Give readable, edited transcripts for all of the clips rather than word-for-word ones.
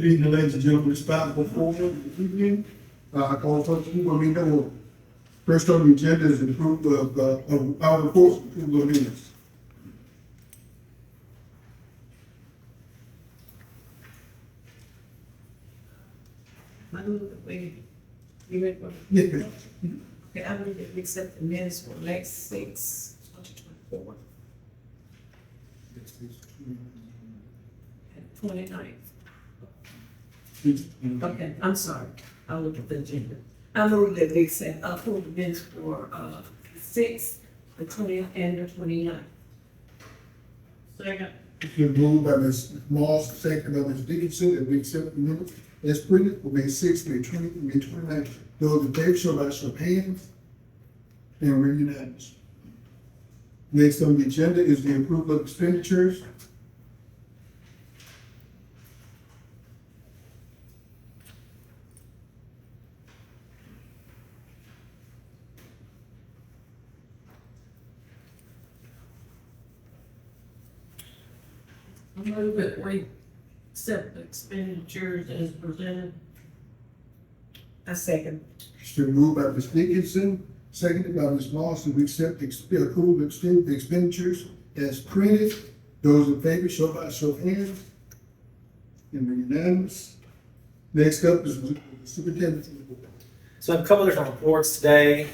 Good evening, ladies and gentlemen, responsible for this evening. I call first approval of meeting. First on the agenda is the approval of our reports, approval of minutes. I move that you ready for? Yes, ma'am. Okay, I move that we accept the minutes for May 6, 2024, and 29th. Okay, I'm sorry, I looked at the agenda. I move that we accept, approve the minutes for, 6, the 20th, and the 29th. Second. It's been moved by Ms. Moss, second by Ms. Dickinson, that we accept the minutes as printed for May 6th, May 20th, May 29th. Those in favor, show by show of hands. And we're unanimous. Next on the agenda is the approval of expenditures. I move that we accept the expenditures as presented. I second. It's been moved by Ms. Dickinson, seconded by Ms. Moss, that we accept the approval of the expenditures as printed. Those in favor, show by show of hands. And we're unanimous. Next up is the superintendent's report. So I have a couple different reports today.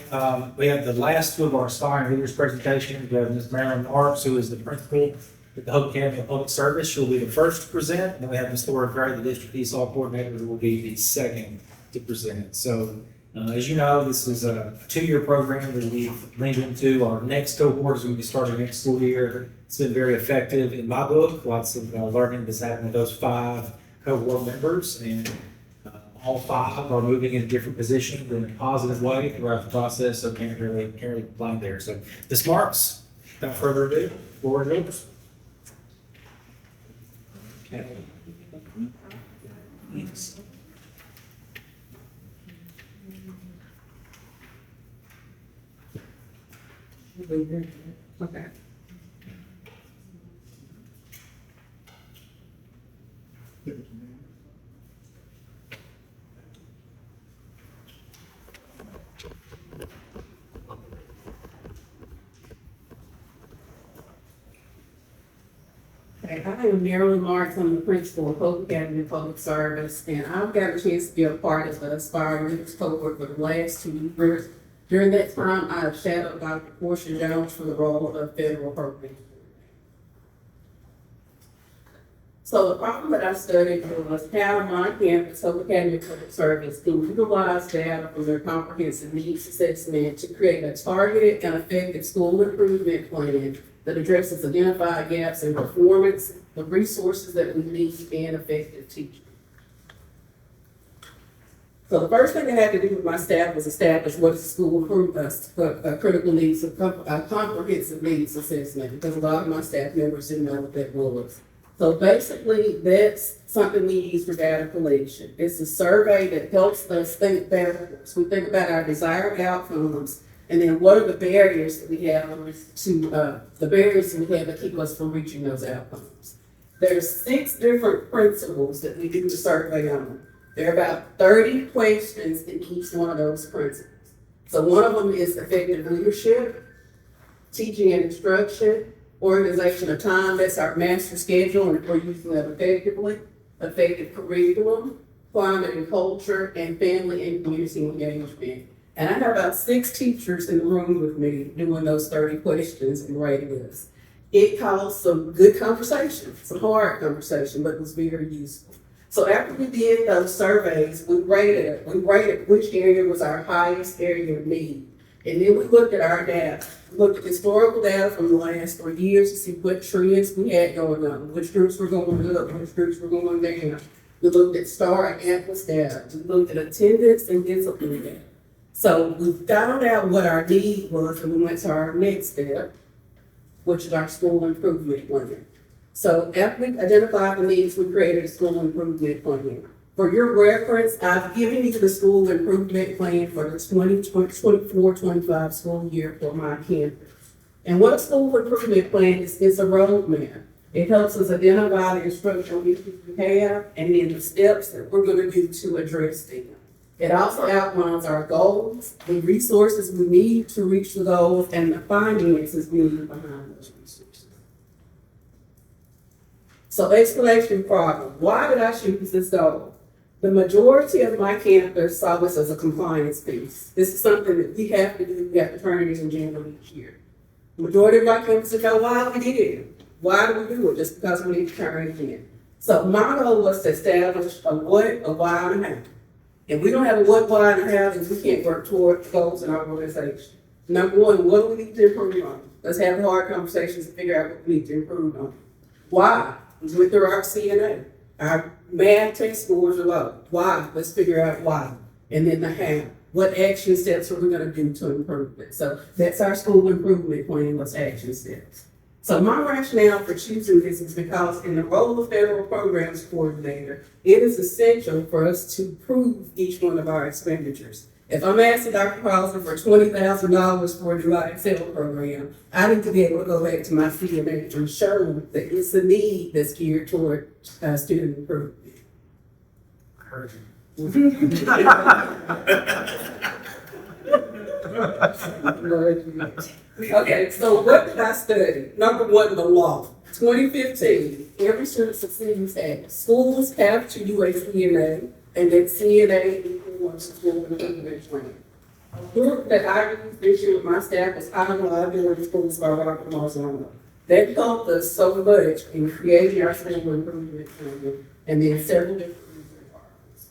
We have the last two of our aspiring leaders presentations. We have Ms. Marilyn Marks, who is the principal at the Hope Academy of Public Service. She'll be the first to present. And then we have Ms. Laura Gray, the district ESOL coordinator, who will be the second to present. So as you know, this is a 2-year program that we've leaned into. Our next cohort is going to be starting next school year. It's been very effective in my book. Lots of learning that's happened with those 5 cohort members, and all 5 are moving in different positions in a positive way throughout the process. So can't really complain there. So Ms. Marks, without further ado, floor is yours. Okay. Yes. Okay. Okay, I am Marilyn Marks. I'm the principal of Hope Academy of Public Service, and I've got a chance to be a part of the Aspiring Leaders cohort for the last 2 years. During that time, I have shadowed Dr. Portia Jones for the role of federal program. So the problem that I studied was how my campus, Hope Academy of Public Service, can utilize data from their comprehensive needs assessment to create a targeted and effective school improvement plan that addresses identified gaps in performance, the resources that we need, and effective teaching. So the first thing I had to do with my staff was establish what is school critical needs, a comprehensive needs assessment, because a lot of my staff members didn't know what that was. So basically, that's something we use for data collection. It's a survey that helps us think backwards. We think about our desired outcomes, and then what are the barriers that we have that keep us from reaching those outcomes. There's 6 different principles that we do the survey on. There are about 30 questions in each one of those principles. So one of them is effective leadership, teaching and instruction, organization of time, that's our master schedule, and we're using that effectively, effective curriculum, climate and culture, and family and community engagement. And I have about 6 teachers in the room with me doing those 30 questions and rating this. It caused some good conversation, some hard conversation, but it was very useful. So after we did those surveys, we rated which area was our highest area of need. And then we looked at our data, looked at historical data from the last 3 years to see what trends we had going on, which groups were going up, which groups were going down. We looked at STAR and ATLAS data. We looked at attendance and discipline data. So we found out what our need was, and we went to our next step, which is our school improvement plan. So after we identified the needs, we created a school improvement plan. For your reference, I've given you the school improvement plan for the 2024-25 school year for my campus. And what a school improvement plan is a roadmap. It helps us identify the instructional issues we have and then the steps that we're gonna do to address them. It also outlines our goals, the resources we need to reach the goals, and the finances we need behind those resources. So explanation problem. Why did I choose this goal? The majority of my campus saw this as a compliance piece. This is something that we have to do. We have to turn it in January each year. The majority of my campuses know why we did it. Why do we do it? Just because we need to turn it in. So my goal was to establish a what, a why, and a how. If we don't have a what, why, and a how, then we can't work toward goals in our organization. Number one, what do we need to improve on? Let's have the hard conversations and figure out what we need to improve on. Why? We went through our CNA. Our math test scores are low. Why? Let's figure out why. And then the how. What action steps are we gonna do to improve it? So that's our school improvement plan, what's action steps. So my rationale for choosing this is because in the role of federal programs coordinator, it is essential for us to prove each one of our expenditures. If I'm asking Dr. Crosby for $20,000 for a July Excel program, I need to be able to go back to my CMA and show them that it's a need that's geared toward student improvement. I heard you. Okay, so what did I study? Number one, the law. 2015, every student succeeds at schools have to do a CNA, and that CNA equals school improvement plan. A book that I used this year with my staff is High Reliability Schools by Robert Marzano. That helped us so much in creating our school improvement plan, and then several different requirements.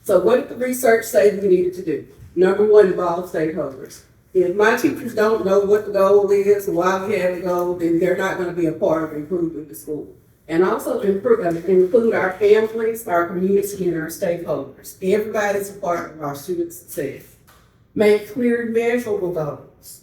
So what did the research say we needed to do? Number one, involve stakeholders. If my teachers don't know what the goal is and why we have the goal, then they're not going to be a part of improving the school. And also include our families, our community, and our stakeholders. Everybody's a part of our student success. Make clear, measurable goals.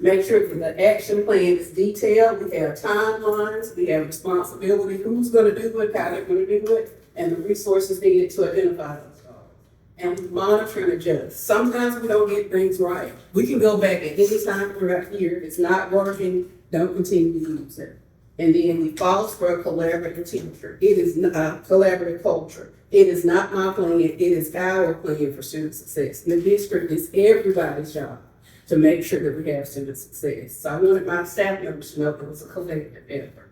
Make sure that the action plan is detailed. We have timelines. We have responsibility. Who's going to do it, how they're going to do it, and the resources needed to identify those goals. And we monitor and adjust. Sometimes we don't get things right. We can go back at any time throughout here. If it's not working, don't continue to use it. And then we foster a collaborative teacher. It is not a collaborative culture. It is not my plan. It is our plan for student success. The district is everybody's job to make sure that we have student success. So I wanted my staff members to know that it was a collective effort.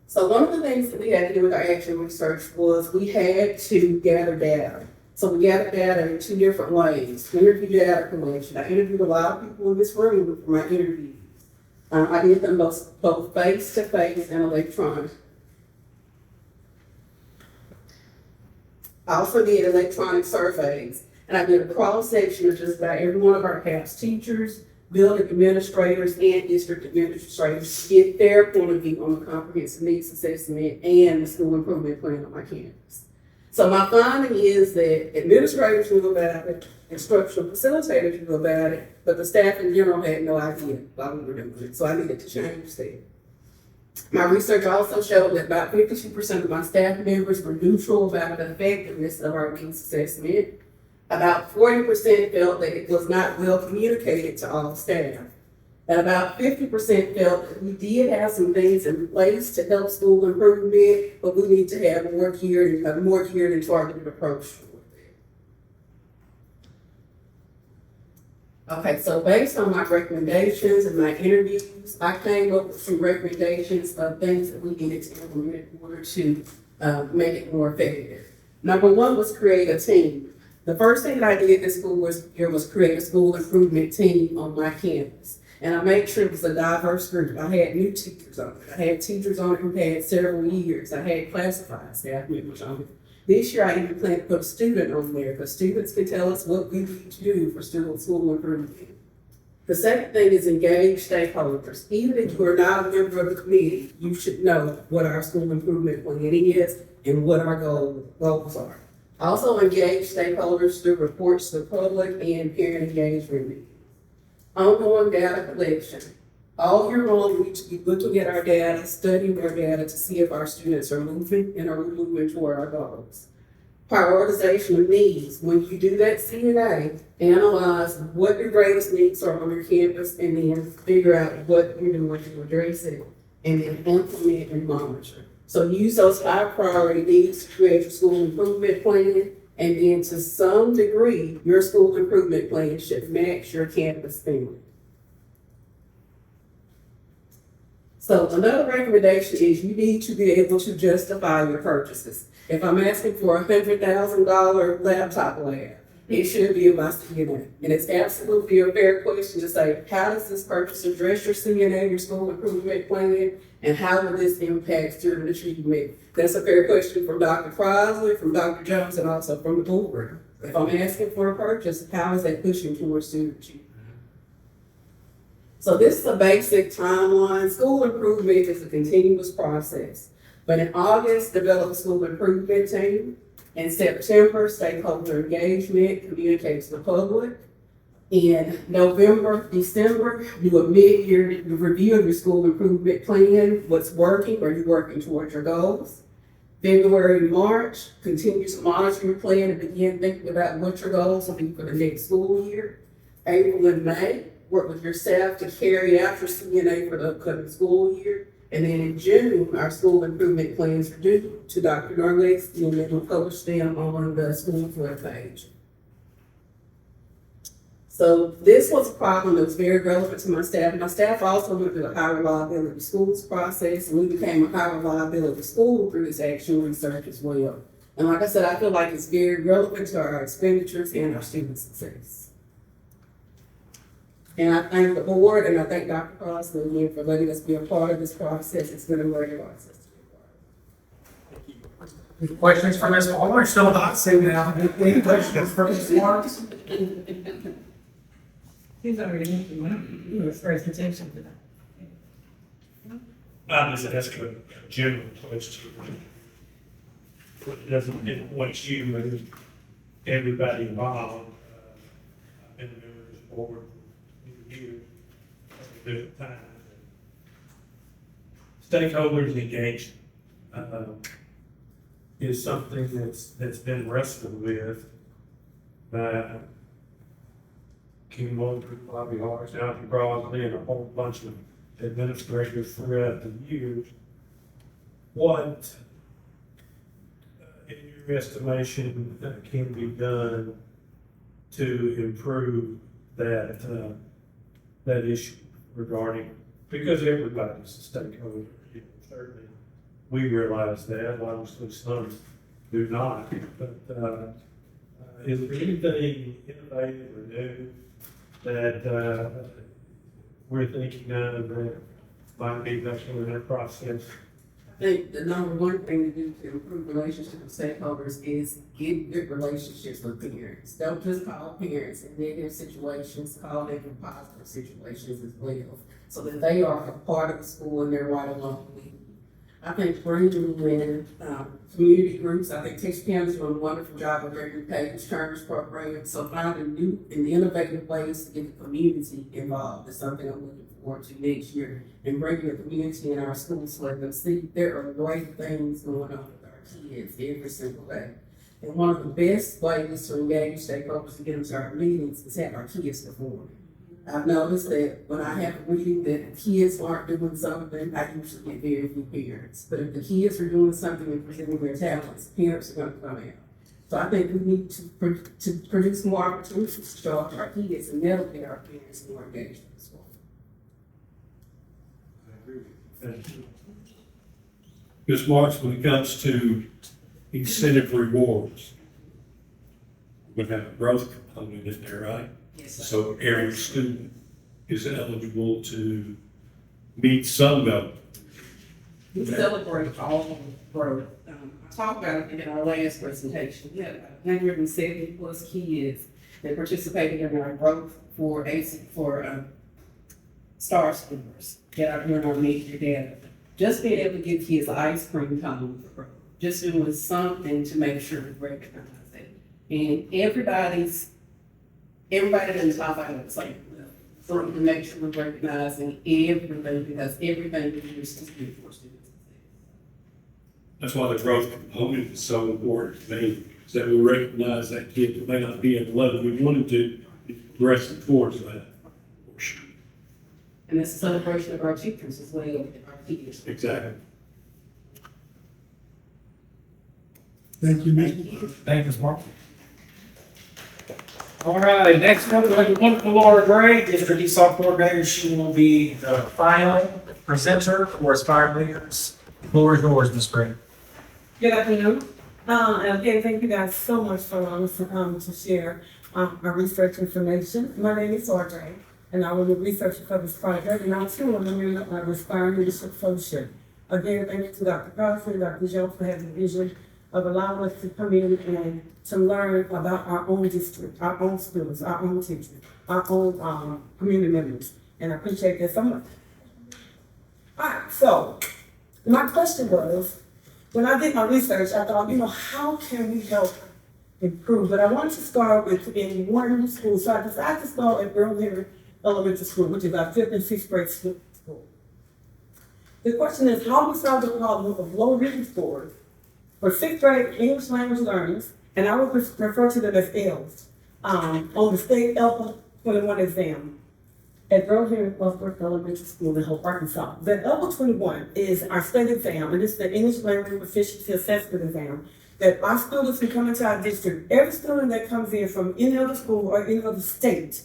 So one of the things that we had to do with our action research was we had to gather data. So we gathered data in two different ways. Interview data collection. I interviewed a lot of people in this room for my interviews. I did them both face-to-face and electronic. I also did electronic surveys, and I did a cross-section of just about every one of our past teachers, building administrators, and district administrators to get their point of view on the comprehensive needs assessment and the school improvement plan on my campus. So my finding is that administrators knew about it, instructional facilitators knew about it, but the staff in general had no idea why we were doing it. So I needed to change that. My research also showed that about 52% of my staff members were neutral about the effectiveness of our needs assessment. About 40% felt that it was not well communicated to all staff. And about 50% felt that we did have some things in place to help school improvement, but we need to have more geared and targeted approach toward that. Okay, so based on my recommendations and my interviews, I came up with some recommendations of things that we needed to implement in order to make it more effective. Number one was create a team. The first thing that I did this school year was create a school improvement team on my campus. And I made sure it was a diverse group. I had new teachers on it. I had teachers on it who had several years. I had classified staff members on it. This year I even plan to put a student on there because students can tell us what we need to do for school improvement. The second thing is engage stakeholders. Even if you are not a member of the committee, you should know what our school improvement plan is and what our goals are. Also engage stakeholders through reports to the public and parent engagement meetings. Ongoing data collection. All year long, we need to be looking at our data, studying our data to see if our students are moving and are we moving toward our goals. prioritization of needs. When you do that CNA, analyze what your greatest needs are on your campus and then figure out what you're doing to address it and then implement and monitor. So use those high priority needs to create your school improvement plan, and then to some degree, your school improvement plan should match your campus spending. So another recommendation is you need to be able to justify your purchases. If I'm asking for a $100,000 laptop lab, it should be in my CNA. And it's absolutely a fair question to say, how does this purchase address your CNA, your school improvement plan, and how will this impact student achievement? That's a fair question from Dr. Crosley, from Dr. Jones, and also from the board. If I'm asking for a purchase, how is that pushing towards student achievement? So this is a basic timeline. School improvement is a continuous process. But in August, develop a school improvement team. In September, stakeholder engagement, communicate to the public. In November, December, do a mid-year review of your school improvement plan. What's working? Are you working towards your goals? February, March, continue to monitor your plan and begin thinking about what your goals will be for the next school year. April and May, work with your staff to carry out your CNA for the upcoming school year. And then in June, our school improvement plans are due to Dr. Garlex, and then we'll publish them on the school webpage. So this was a problem that was very relevant to my staff. My staff also went through the high reliability schools process, and we became a high reliability school through this action research as well. And like I said, I feel like it's very relevant to our expenditures and our student success. And I thank the board and I thank Dr. Crossley again for letting us be a part of this process. It's been a great process. Any questions for Ms. Palmer? Still not sitting now. Any questions for Ms. Marks? He's already in his presentation today. I just ask a general question. It doesn't influence you and everybody involved. I've been a member of this board for years, a bit of time. Stakeholders engagement is something that's been wrestled with by King Walter, Bobby Hart, Alfie Broadley, and a whole bunch of administrators throughout the years. What, in your estimation, can be done to improve that that issue regarding, because everybody's a stakeholder, certainly we realize that, obviously some do not, but is there anything innovative or new that we're thinking of that might be better in that process? I think the number one thing to do to improve relationships with stakeholders is get good relationships with parents. Don't just call parents in negative situations, call them in positive situations as well, so that they are a part of the school and they're right along with you. I think bringing in community groups, I think Texas County's doing a wonderful job of bringing page turners program. So finding new and innovative ways to get the community involved is something I'm looking forward to next year. And bringing the community in our schools so let them see there are great things going on with our kids every single day. And one of the best ways to engage stakeholders to get them to our meetings is have our kids perform. I've noticed that when I have a meeting that the kids aren't doing something, I usually get very few parents. But if the kids are doing something and presenting their talents, parents are going to come out. So I think we need to produce more opportunities to show off our kids, and that'll get our parents more engaged in the school. Thank you. Ms. Marks, when it comes to incentive rewards, we have a growth component in there, right? Yes, sir. So every student is eligible to meet some goal. We celebrate all growth. I talked about it in our last presentation. We had 170 plus kids that participated in our growth for STAR scores that are doing our major data. Just being able to give kids ice cream cone for growth, just doing something to make sure we recognize it. And everybody doesn't top out at the same level. So we can make sure we're recognizing everything, because everything we do is to be for students. That's why the growth component is so important to me, is that we recognize that kid that may not be at the level we wanted to, progressing towards that. And it's a celebration of our teachers as well, our teachers. Exactly. Thank you, Mr. Thank you, Ms. Mark. All right, next up, we have the wonderful Laura Gray, District E sophomore grader. She will be the final presenter for Aspiring Leaders. Floor is yours, Ms. Gray. Good afternoon. And again, thank you guys so much for allowing us to share our research information. My name is Audrey, and I will be researching for this project, and I'm still on the Aspiring Leadership Fellowship. Again, thank you to Dr. Carson, Dr. Joe for having the vision of allowing us to come in and to learn about our own district, our own students, our own teachers, our own community members. And I appreciate that so much. All right, so my question was, when I did my research, I thought, how can we help improve? But I wanted to start with in one school. So I decided to start at Earl Henry Elementary School, which is our 5th and 6th grade school. The question is, how do we solve the problem of low reading scores for 6th grade English language learners, and I would refer to them as L's, on the state ELPA 21 exam at Earl Henry Elementary School in Hope, Arkansas. The ELPA 21 is our state exam, and it's the English Language Proficiency Assessment exam that our students who come into our district, every student that comes in from any other school or any other state,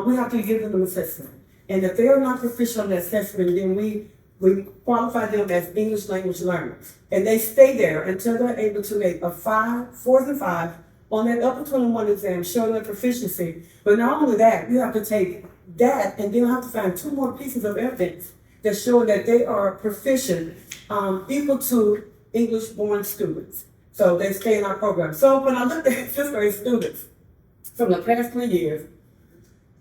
we have to give them an assessment. And if they are not proficient on the assessment, then we qualify them as English language learners. And they stay there until they're able to make a 4s and 5 on that ELPA 21 exam, showing their proficiency. But not only that, you have to take that and then you have to find 2 more pieces of evidence that show that they are proficient, equal to English-born students. So they stay in our program. So when I looked at 5th grade students from the past 3 years,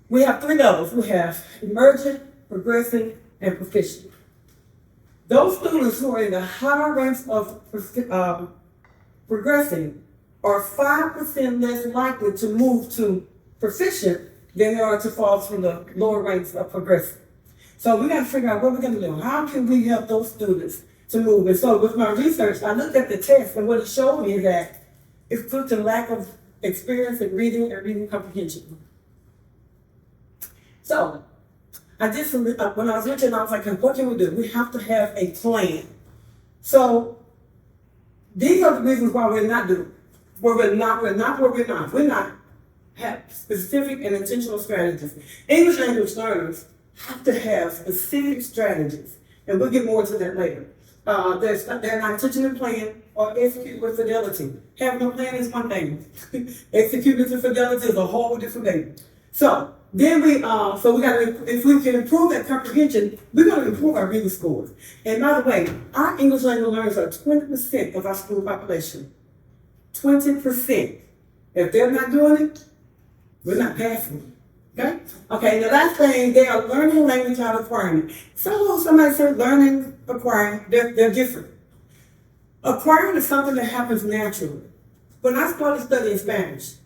we have 3 levels. We have emergent, progressing, and proficient. Those students who are in the higher ranks of progressing are 5% less likely to move to proficient than they are to fall through the lower ranks of progressing. So we got to figure out what we're going to do. How can we help those students to move? And so with my research, I looked at the test, and what it showed me is that it's due to lack of experience in reading and reading comprehension. So I did some, when I was looking, I was like, what can we do? We have to have a plan. So these are the reasons why we're not doing, we're not have specific and intentional strategies. English language learners have to have specific strategies, and we'll get more into that later. They're not touching a plan or execute with fidelity. Having a plan is one thing. Executing with fidelity is a whole different thing. So then we got to, if we can improve that comprehension, we're going to improve our reading scores. And by the way, our English language learners are 20% of our school population. 20%. If they're not doing it, we're not passing. Okay? Okay, the last thing, they are learning language out of acquiring. So somebody said learning, acquiring, they're different. Acquiring is something that happens naturally. When I started studying Spanish,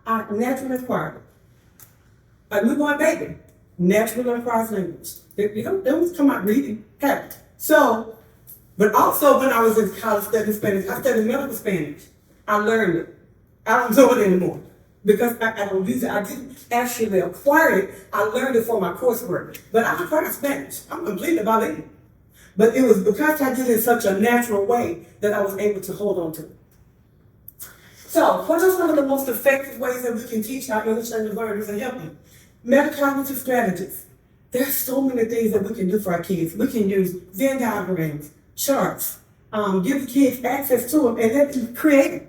I naturally acquired it. A newborn baby naturally acquires language. They don't come out reading. Okay. So, but also when I was in college studying Spanish, I studied medical Spanish. I learned it. I don't do it anymore because I don't use it. I didn't actually acquire it. I learned it for my coursework. But I acquired Spanish. I'm completely bilingual. But it was because I did it in such a natural way that I was able to hold on to it. So, what are some of the most effective ways that we can teach our English language learners and help them? Metacognitive strategies. There's so many things that we can do for our kids. We can use Venn diagrams, charts, give the kids access to them, and that can create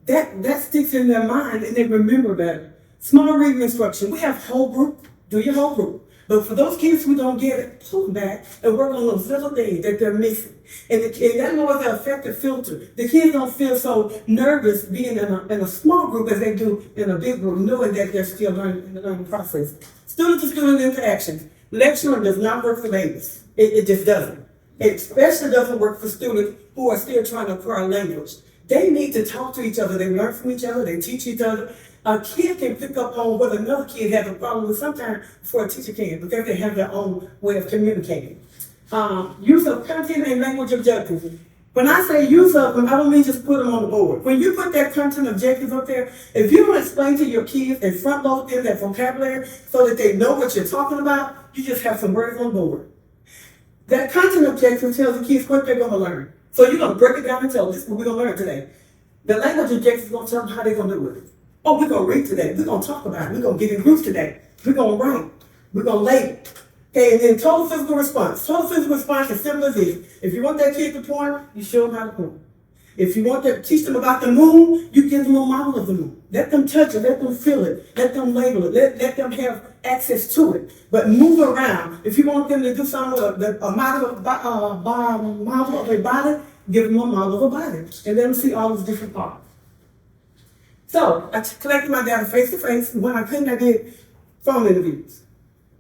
that sticks in their mind and they remember better. Small reading instruction. We have whole group. Do your whole group. But for those kids who don't get it, pull them back and work on those little things that they're missing. And that was an effective filter. The kids don't feel so nervous being in a small group as they do in a big group, knowing that they're still learning in the learning process. Student-to-student interaction. Lecturing does not work for babies. It just doesn't. It especially doesn't work for students who are still trying to acquire language. They need to talk to each other. They learn from each other. They teach each other. A kid can pick up on what another kid has a problem with sometimes before a teacher can because they have their own way of communicating. Use of content and language objectives. When I say use of them, I don't mean just put them on the board. When you put that content objectives up there, if you don't explain to your kids and front load them that vocabulary so that they know what you're talking about, you just have some words on board. That content objective tells the kids what they're going to learn. So you're going to break it down and tell them, this is what we're going to learn today. The language objective is going to tell them how they're going to do it. Oh, we're going to read today. We're going to talk about it. We're going to get in groups today. We're going to write. We're going to label. Okay, and then total physical response. Total physical response is simple as this. If you want that kid to point, you show them how to point. If you want to teach them about the moon, you give them a model of the moon. Let them touch it, let them feel it, let them label it, let them have access to it. But move around. If you want them to do something with a model of a body, give them a model of a body. And let them see all those different parts. So, I collected my data face to face. When I couldn't, I did phone interviews.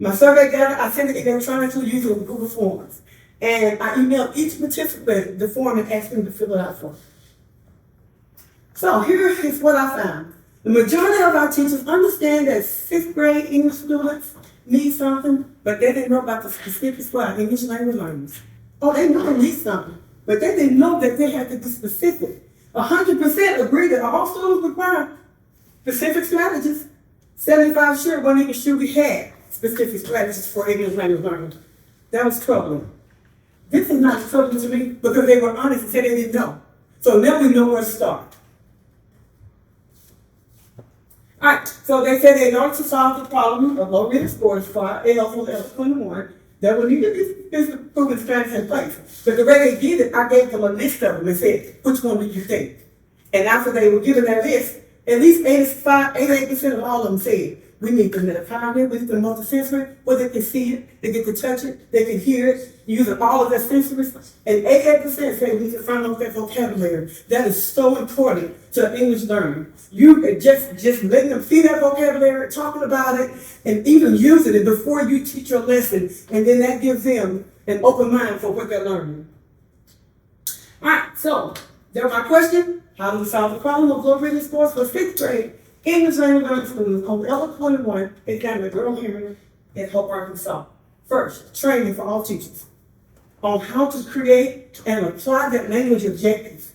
My survey data, I sent it electronically using Google Forms. And I emailed each participant the form and asked them to fill it out for me. So here is what I found. The majority of our teachers understand that 6th grade English students need something, but they didn't know about the specifics for our English language learners. Oh, they know they need something, but they didn't know that they had to be specific. 100% agree that all students require specific strategies. 75 sure weren't even sure we had specific strategies for English language learning. That was troubling. This is not troubling to me because they were honest and said they didn't know. So now we know where to start. All right, so they said in order to solve the problem of low reading scores for our L from L21, there will need to be this improvement strategies in place. But the way they did it, I gave them a list of them and said, which one do you think? And after they were given that list, at least 88% of all of them said, we need the metacognitive, we need the multisensory, where they can see it, they get to touch it, they can hear it, using all of their sensories. And 88% say we need to find out their vocabulary. That is so important to English learning. You just letting them see that vocabulary, talking about it, and even using it before you teach your lesson, and then that gives them an open mind for what they're learning. All right, so there's my question. How do we solve the problem of low reading scores for 5th grade English language learning students on L21 in Durham area in Hope, Arkansas? First, training for all teachers on how to create and apply that language objective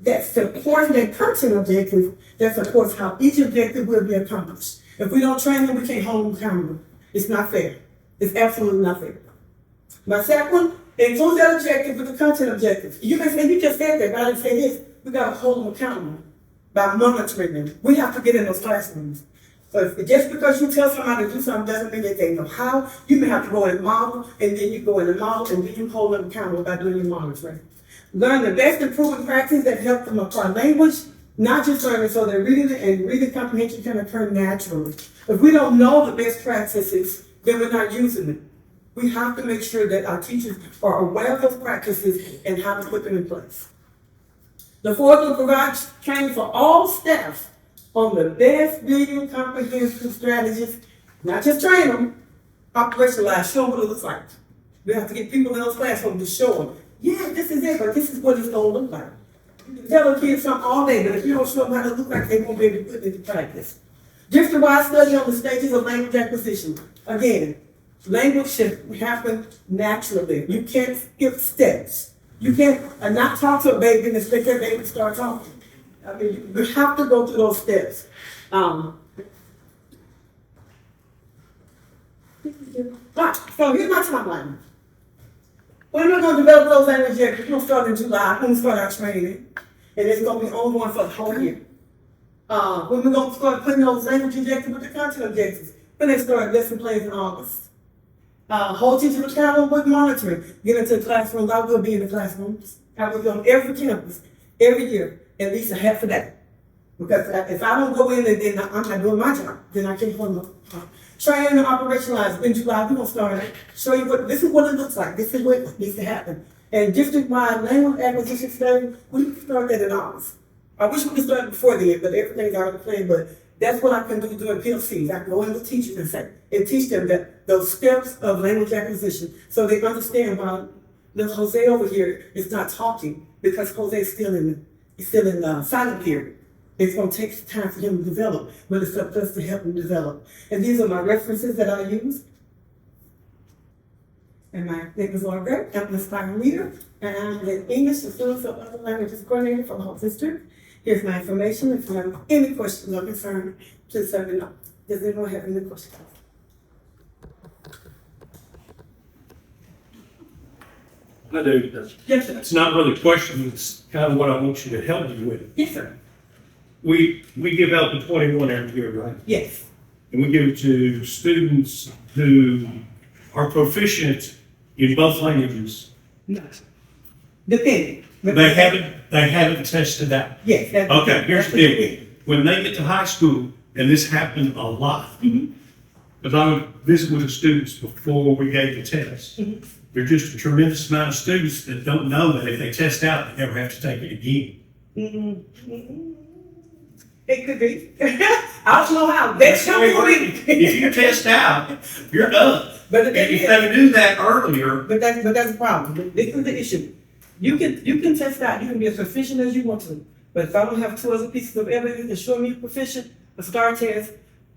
that supports that content objective that supports how each objective will be accomplished. If we don't train them, we can't hold them accountable. It's not fair. It's absolutely not fair. My second one, include that objective with the content objective. You can say, you just said that, but I didn't say this. We got to hold them accountable by monitoring them. We have to get in those classrooms. So just because you tell somebody to do something doesn't mean that they know how. You may have to go and model, and then you go in and model, and then you hold them accountable by doing your monitoring. Learn the best improvement practices that help them apply language, not just learning so that reading and reading comprehension can occur naturally. If we don't know the best practices, then we're not using them. We have to make sure that our teachers are aware of those practices and how to put them in place. The fourth will provide training for all staff on the best reading comprehension strategies, not just train them, operationalize, show them what it looks like. We have to get people in those classrooms to show them, yeah, this is it, but this is what it's going to look like. You can tell a kid something all day, but if you don't show them how to look like, they won't be able to put it into practice. District-wide study on the stages of language acquisition. Again, language should happen naturally. You can't skip steps. You can't not talk to a baby and expect that baby to start talking. I mean, you have to go through those steps. Right, so here's my timeline. When we're going to develop those language objectives, we're going to start in July. We're going to start our training, and it's going to be ongoing for the whole year. When we're going to start putting those language objectives with the content objectives, when they start lesson plans in August. Hold teachers accountable with monitoring. Get into the classrooms. I will be in the classrooms. I will be on every campus, every year, at least a half a day. Because if I don't go in and then I'm not doing my job, then I can't hold them. Train and operationalize. In July, we're going to start it. Show you this is what it looks like. This is what needs to happen. And district-wide language acquisition study, we can start that in August. I wish we could start before then, but everything's already planned. But that's what I can do during PLCs. I can go in with teachers and teach them that those steps of language acquisition so they understand why little Jose over here is not talking because Jose is still in silent period. It's going to take time for him to develop, but it's up to us to help him develop. And these are my references that I use. And my name is Laura Gray. I'm an aspiring leader, and I'm the English and Fluency of Other Languages Coordinator for the whole district. Here's my information. If you have any questions or concerns, please let me know. Does anyone have any questions? I do. Yes, sir. It's not really a question, it's kind of what I want you to help me with. Yes, sir. We give out the 21 every year, right? Yes. And we give it to students who are proficient in both languages. No. Depending. They haven't tested out. Yes. That's Okay, here's the deal. When they get to high school, and this happened a lot, because I would visit with the students before we gave the test. There's just a tremendous amount of students that don't know that if they test out, they never have to take it again. It could be. I don't know how. That's your point. If you test out, you're done. But And if they do that earlier, that's the problem. This is the issue. You can test out. You can be as proficient as you want to. But if I don't have 2 other pieces of evidence to show me you're proficient, a STAR test,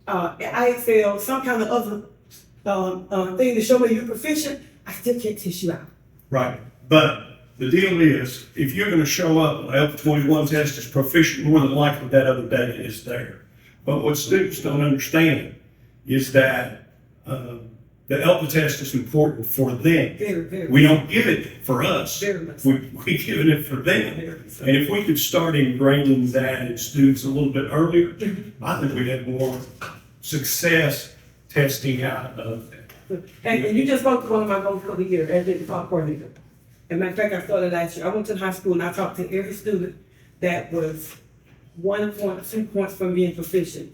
IXL, some kind of other thing to show me you're proficient, I still can't test you out. right, but the deal is, if you're gonna show up on L21 test as proficient, more than likely that other data is there. But what students don't understand is that, the ELPA test is important for them. Very. We don't give it for us. Very much. We give it for them. Very. And if we could start ingraining that in students a little bit earlier, I think we'd have more success testing out of that. And you just spoke to one of my goals for the year as the talk coordinator. As a matter of fact, I started last year. I went to the high school and I talked to every student that was 1 point, 2 points from being proficient.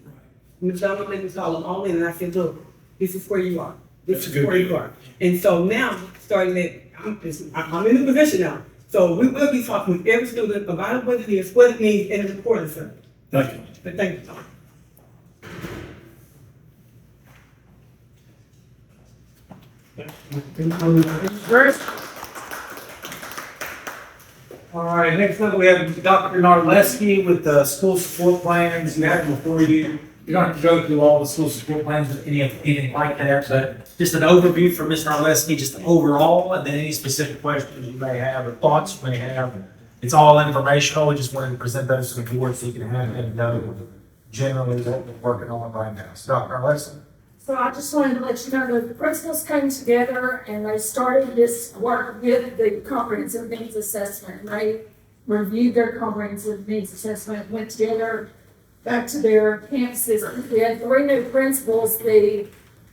Ms. Donald let me call them all in and I said, look, this is where you are. This That's is a good where you deal. are. And so now, starting at, I'm in the position now. So we will be talking with every student about what it is, what it means, and the importance of it. Thank you. But thank you, Tom. All right, next up we have Dr. Narleski with the school support plans. You have before you. You don't have to go through all the school support plans or anything like that, but just an overview for Ms. Narleski, just overall, and then any specific questions you may have or thoughts you may have. It's all informational. We just wanted to present those to the board so you can have and know generally what we're working on right now. So Dr. Narleski. So I just wanted to let you know that the principals came together and they started this work with the comprehensive needs assessment. They reviewed their comprehensive needs assessment, went together back to their campuses. We had 3 new principals, the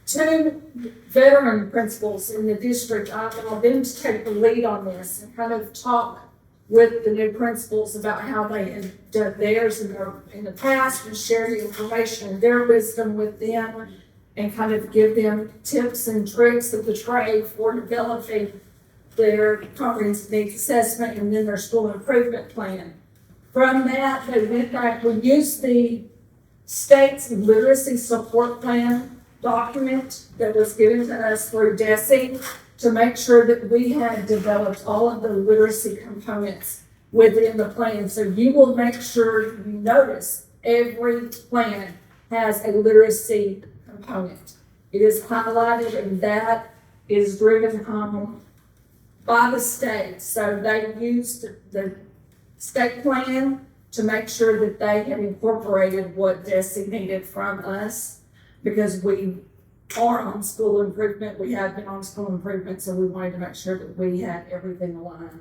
2 veteran principals in the district. I want them to take the lead on this and kind of talk with the new principals about how they had done theirs in the past and share the information and their wisdom with them, and kind of give them tips and tricks of the trade for developing their comprehensive needs assessment and then their school improvement plan. From that, they went back, we used the state's literacy support plan document that was given to us through DESE to make sure that we had developed all of the literacy components within the plan. So you will make sure you notice every plan has a literacy component. It is highlighted and that is driven home by the state. So they used the state plan to make sure that they had incorporated what DESE needed from us, because we are on school improvement. We have been on school improvement, so we wanted to make sure that we had everything aligned.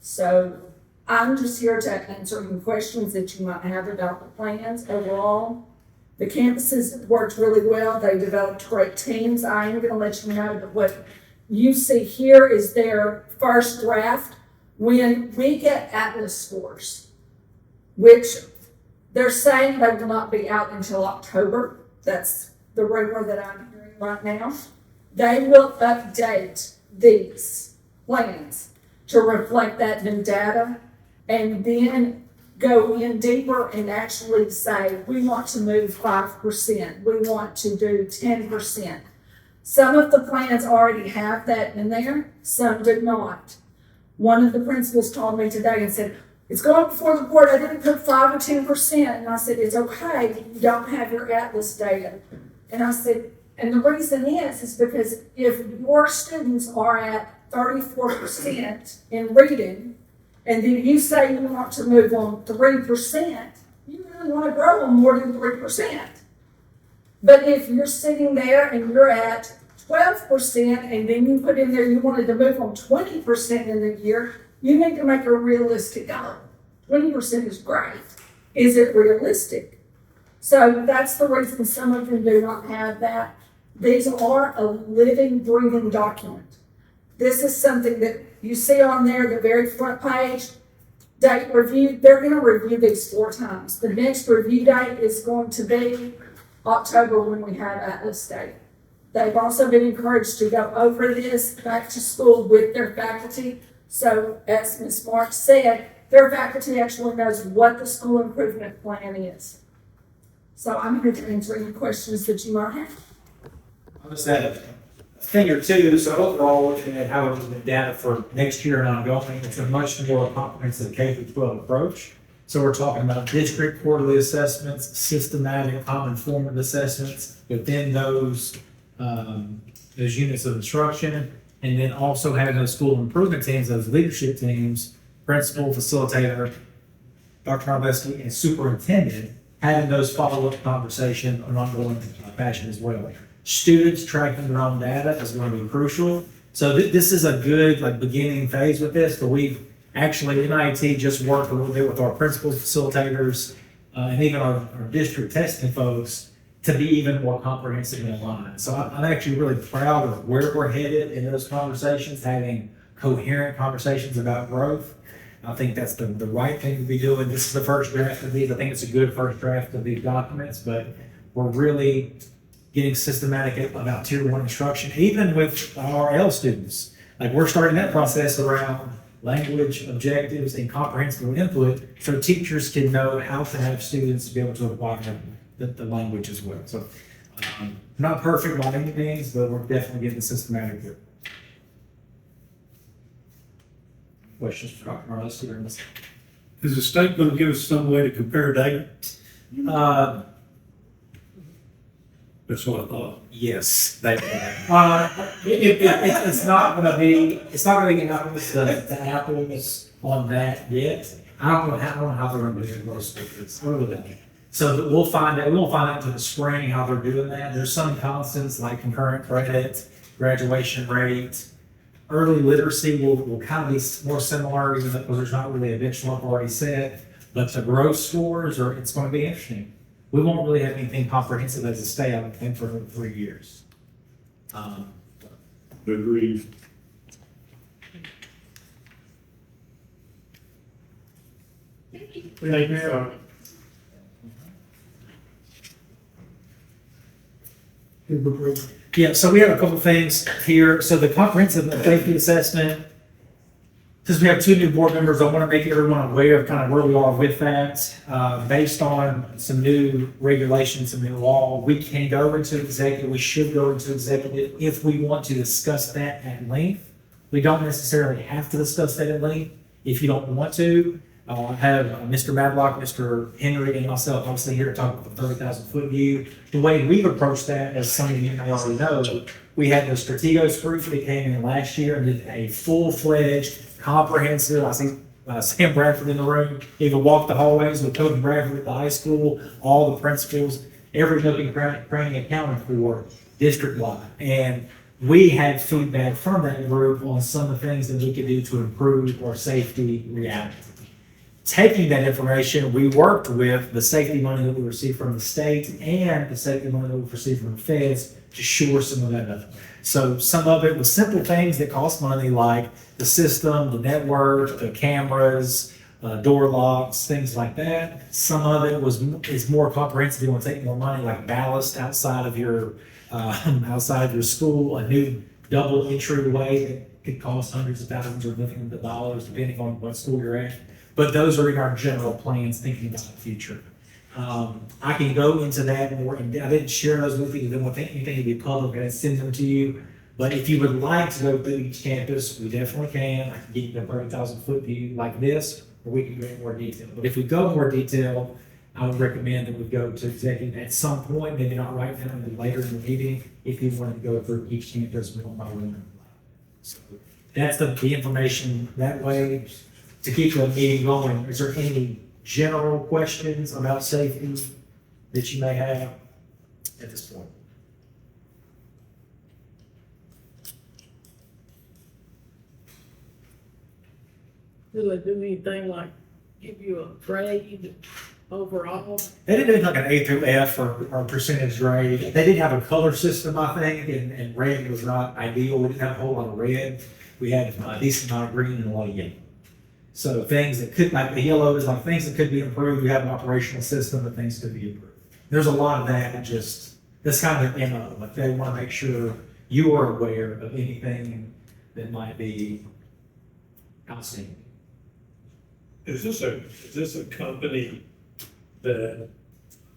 So I'm just here to answer any questions that you might have about the plans overall. The campuses worked really well. They developed great teams. I am going to let you know that what you see here is their first draft. When we get Atlas scores, which they're saying they will not be out until October, that's the rumor that I'm hearing right now, they will update these plans to reflect that new data and then go in deeper and actually say, we want to move 5%, we want to do 10%. Some of the plans already have that in there, some do not. One of the principals called me today and said, it's going before the board, I didn't put 5 or 10%. And I said, it's okay, you don't have your Atlas data. And I said, And the reason is because if your students are at 34% in reading, and then you say you want to move on 3%, you really want to grow them more than 3%. But if you're sitting there and you're at 12%, and then you put in there you wanted to move on 20% in a year, you need to make a realistic goal. 20% is great. Is it realistic? So that's the reason some of them do not have that. These are a living, breathing document. This is something that you see on there, the very front page, date review. They're going to review these 4 times. The next review date is going to be October when we have Atlas Day. They've also been encouraged to go over this back to school with their faculty. So as Ms. Marks said, their faculty actually knows what the school improvement plan is. So I'm here to answer any questions that you might have. I'll just add a thing or two. So overall, looking at how the data for next year and ongoing, it's a much more comprehensive K-12 approach. So we're talking about district quarterly assessments, systematic common formative assessments within those units of instruction, and then also having those school improvement teams, those leadership teams, principal, facilitator, Dr. Narveski, and superintendent, having those follow-up conversations on an ongoing fashion as well. Students tracking their own data is going to be crucial. So this is a good beginning phase with this, but we've actually, NIT just worked a little bit with our principals, facilitators, and even our district testing folks to be even more comprehensive and aligned. So I'm actually really proud of where we're headed in those conversations, having coherent conversations about growth. I think that's the right thing to be doing. This is the first draft of these. I think it's a good first draft of these documents, but we're really getting systematic about tier 1 instruction, even with our L students. We're starting that process around language, objectives, and comprehensive input so teachers can know how to have students be able to acquire the language as well. So not perfect by any means, but we're definitely getting systematic here. Questions for Dr. Marleski? Is the state going to give us some way to compare data? That's what I thought. Yes, they it's not going to be apples to apples on that yet. I don't know how they're going to do it. It's early. So we'll find out. We won't find out until the spring how they're doing that. There's some constants like concurrent credit, graduation rate, early literacy will kind of be more similar, even though there's not really a benchmark already set. But the growth scores it's going to be interesting. We won't really have anything comprehensive as a state, I think, for 3 years. Agreed. Thank you, sir. Yeah, so we have a couple things here. So the comprehensive safety assessment, since we have 2 new board members, I want to make everyone aware of kind of where we are with that. Based on some new regulations, some new law, we can go into executive, we should go into executive if we want to discuss that at length. We don't necessarily have to discuss that at length if you don't want to. I have Mr. Madlock, Mr. Henry, and myself obviously here to talk about the 30,000-foot view. The way we've approached that, as some of you may already know, we had the Strategos group that came in last year and did a full-fledged, comprehensive, I think Sam Bradford in the room, even walked the hallways with Coach Bradford at the high school, all the principals, every nook and cranny accounted for district-wide. And we had feedback from that group on some of the things that we could do to improve our safety reality. Taking that information, we worked with the safety money that we received from the state and the safety money that we received from the feds to shore some of that up. So some of it was simple things that cost money, like the system, the network, the cameras, door locks, things like that. Some of it is more comprehensive. You want to take more money, like ballast outside of your school, a new double entryway that could cost hundreds of thousands or millions of dollars, depending on what school you're at. But those are in our general plans, thinking about the future. I can go into that more, and I didn't share those with you. I didn't want anything to be public. I send them to you. But if you would like to go through each campus, we definitely can. I can give you a 30,000-foot view like this, or we can go in more detail. But if we go more detail, I would recommend that we go to executive at some point, maybe not right now, maybe later in the meeting, if you wanted to go through each campus one by one. So that's the information that way to keep the meeting going. Is there any general questions about safety that you may have at this point? Do they do anything like give you a grade overall? They didn't do like an A through F or percentage grade. They did have a color system, I think, and red was not ideal. We didn't have a whole lot of red. We had a decent amount of green and a lot of yellow. So things that could, like the yellow is like things that could be improved. We have an operational system that things could be improved. There's a lot of that, that's kind of their MO. Like they want to make sure you are aware of anything that might be outstanding. Is this a company that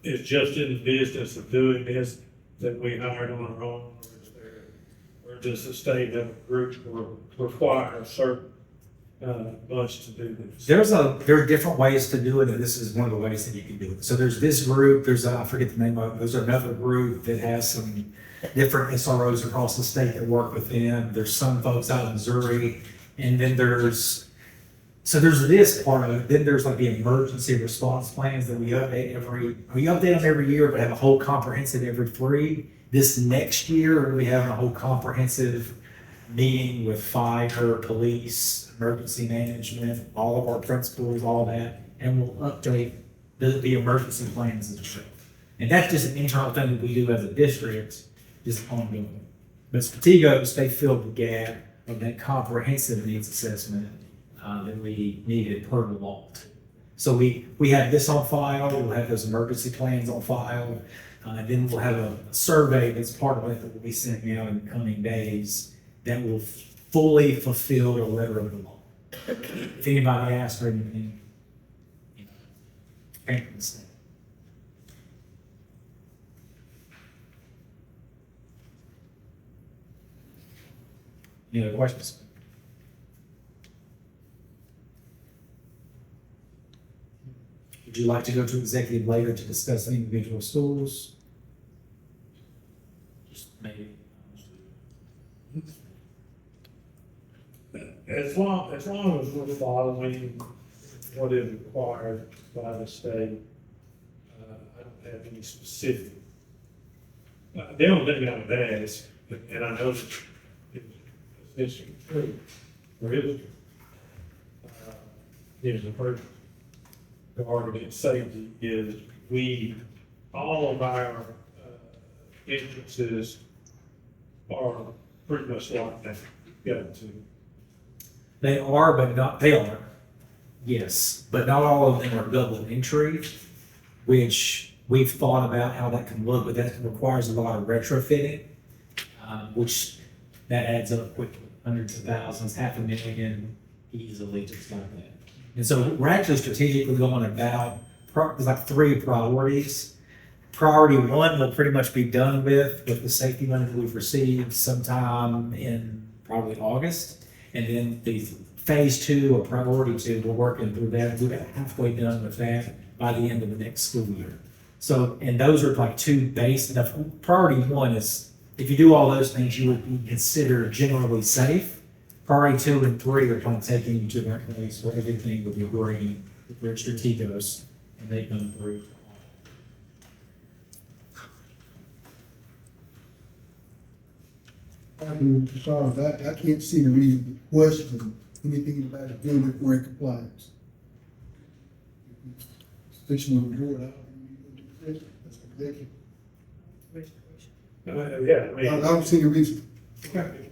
is just in the business of doing this, that we hired on our own? Or does the state have a group or require a certain bunch to do this? There are different ways to do it, and this is one of the ways that you can do it. So there's this group, I forget the name of it, there's another group that has some different SROs across the state that work with them. There's some folks out in Missouri, and then there's this part of it. Then there's like the emergency response plans that we update them every year, but have a whole comprehensive every 3. This next year, we're gonna be having a whole comprehensive meeting with fire, police, emergency management, all of our principals, all that, and we'll update the emergency plans as well. And that's just an internal thing that we do as a district, just ongoing. But Strategos, they filled the gap of that comprehensive needs assessment that we needed per the law. So we have this on file, we'll have those emergency plans on file, and then we'll have a survey that's part of it that will be sent out in the coming days that will fully fulfill the letter of the law. If anybody asks for anything, can say. Any other questions? Would you like to go to executive later to discuss individual schools? Just maybe. As long as we're following what is required by the state, I don't have any specific. The only thing I would ask, and I know that it's true, or is the first guard against safety is all of our entrances are pretty much like that. Got to. They are, yes, but not all of them are double entry, which we've thought about how that can look, but that requires a lot of retrofitting, which that adds up quickly, hundreds of thousands, $500,000 easily, just like that. And so we're actually strategically going about, there's like 3 priorities. Priority 1 will pretty much be done with the safety money that we've received sometime in probably August. And then the phase 2 or priority 2, we're working through that. We're about halfway done with that by the end of the next school year. So, and those are like 2 base. Priority 1 is, if you do all those things, you would be considered generally safe. Priority 2 and 3 are kind of taking you to that place where everything will be green with their Strategos, and they come through. I can't see the reason to question anything about it doing it for compliance. Especially when we do it out. That's executive. Yeah, I mean. I don't see the reason.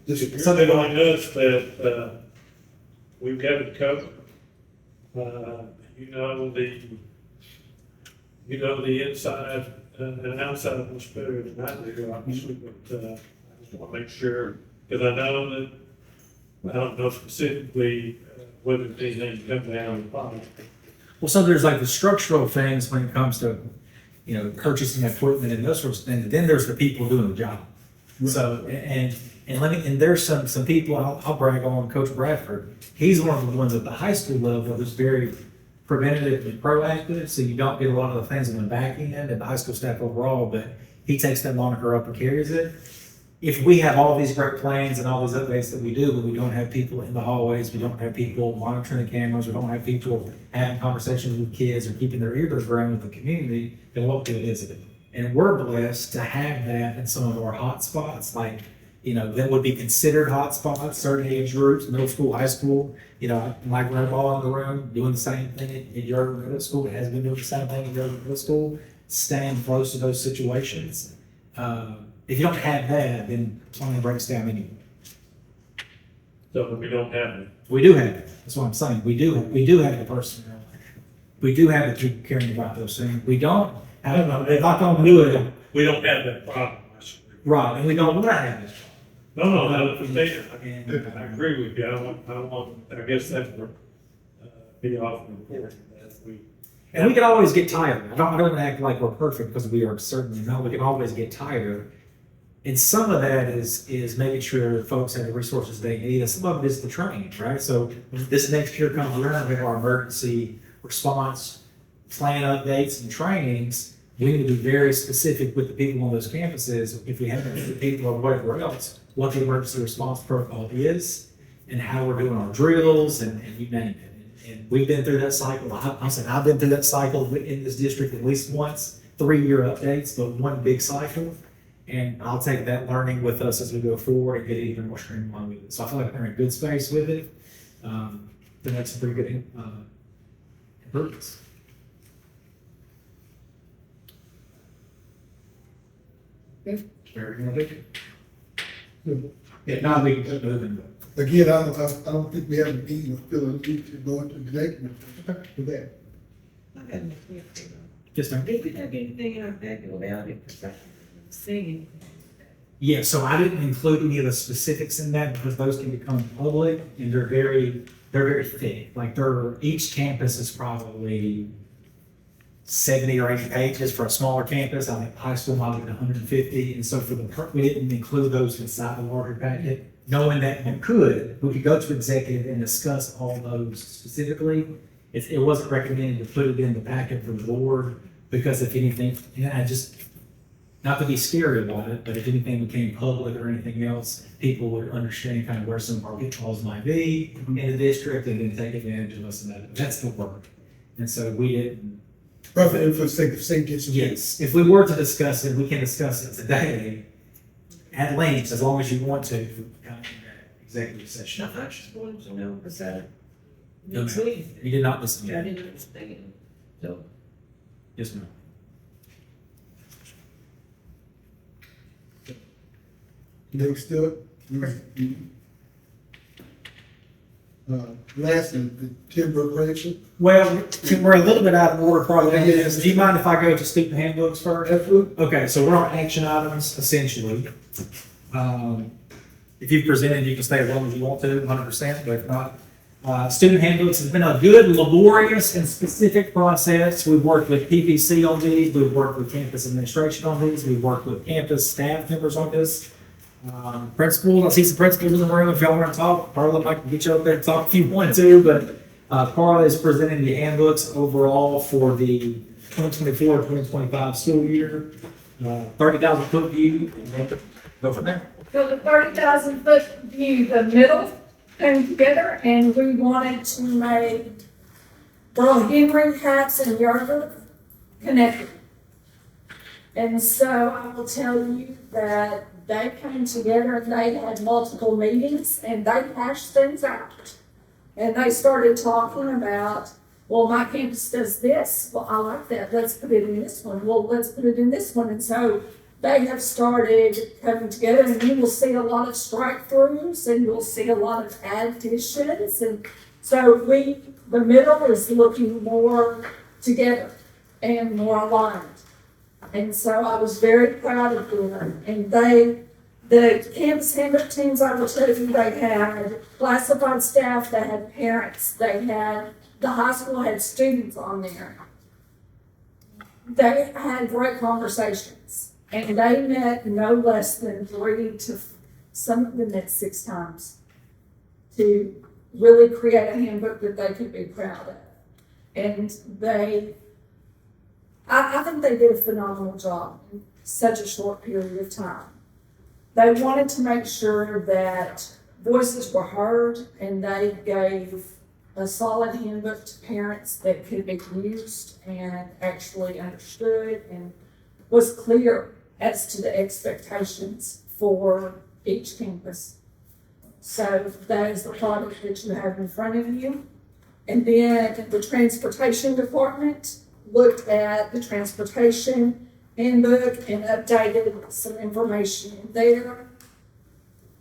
It's something like us that, we've got it covered. The inside and outside much better than I do, obviously, but, I just want to make sure, because I know that, I don't know specifically whether anything's come down the pipe. Well, so there's like the structural things when it comes to, purchasing equipment and those sorts of things. Then there's the people doing the job. So, and there's some people, I'll brag on Coach Bradford. He's one of the ones at the high school level that's very preventative and proactive, so you don't get a lot of the things on the back end and the high school staff overall, but he takes that moniker up and carries it. If we have all these great plans and all these updates that we do, but we don't have people in the hallways, we don't have people monitoring the cameras, we don't have people having conversations with kids or keeping their ear to the ground with the community, then what good is it? And we're blessed to have that in some of our hot spots, like, that would be considered hot spots, certain age groups, middle school, high school. My grandma in the room doing the same thing in your middle school, has been doing the same thing in your middle school, staying close to those situations. If you don't have that, then planning breaks down anyway. So we don't have it. We do have it. That's what I'm saying. We do have the personnel. We do have the people caring about those things. We don't. I don't know. They're not going to do it. We don't have that problem. Right. And we don't want to have it. No, I understand. I agree with you. I guess that's for, be off the board as we. And we can always get tired. I don't want to act like we're perfect because we are certainly not. We can always get tired. And some of that is making sure folks have the resources they need. And some of it is the training, right? So when this next year comes around, we have our emergency response plan updates and trainings. We need to be very specific with the people on those campuses. If we have the people or whatever else, what the emergency response protocol is and how we're doing our drills and you name it. And we've been through that cycle. I've been through that cycle in this district at least once, 3-year updates, but one big cycle. And I'll take that learning with us as we go forward and get even more streamlined with it. So I feel like we're in a good space with it. The next pretty good improvements. Very good. Yeah, now we can keep moving. Again, I don't think we have a need or feel a need to go into executive for that. Yes, ma'am. Did we have anything in our packet about it? 'Cause I haven't seen Yeah, so I didn't include any of the specifics in that because those can become public and they're very thick. Like each campus is probably 70 or 80 pages for a smaller campus. I think high school might be 150. And so we didn't include those inside the larger packet, knowing that we could go to executive and discuss all those specifically. It wasn't recommended to put it in the packet for the board because if anything, not to be scary about it, but if anything became public or anything else, people would understand kind of where some of our pitfalls might be in the district and then take advantage of us. And that's the work. And so we didn't. Roughly, for the sake of safety. Yes, if we were to discuss it, we can discuss it today at length, as long as you want to, kind of in that executive session. it. I just wanted to know, because I No, didn't ma'am. see You did not listen it. to I me. didn't understand. So, Yes, ma'am. Next up, lastly, the timber correction. Well, we're a little bit out of order probably. Do you mind if I go to student handbooks first? Absolutely. Okay, so we're on action items essentially. If you've presented, you can stay as long as you want to, 100%, but if not. Student handbooks has been a good, laborious, and specific process. We've worked with PPC on these, we've worked with campus administration on these, we've worked with campus staff members on this. Principals, I see some principals in the room. If y'all want to talk, Carla, I can get you up there and talk if you want to, but Carla is presenting the handbooks overall for the 2024-2025 school year. 30,000 foot view, and go from there. So the 30,000-foot view, the middle came together and we wanted to make Earl Henry, Hats, and Yarder connected. And so I will tell you that they came together and they had multiple meetings and they hashed things out. And they started talking about, well, my campus does this. Well, I like that. Let's put it in this one. Well, let's put it in this one. And so they have started coming together and you will see a lot of strike throughs and you'll see a lot of additions. And so the middle is looking more together and more aligned. And so I was very proud of them. And the campus handbook teams, I will tell you, they had classified staff, they had parents, the high school had students on there. They had great conversations. And they met no less than 3 to, some of them met 6 times to really create a handbook that they could be proud of. And I think they did a phenomenal job in such a short period of time. They wanted to make sure that voices were heard, and they gave a solid handbook to parents that could be used and actually understood and was clear as to the expectations for each campus. So that is the product that you have in front of you. And then the transportation department looked at the transportation handbook and updated some information in their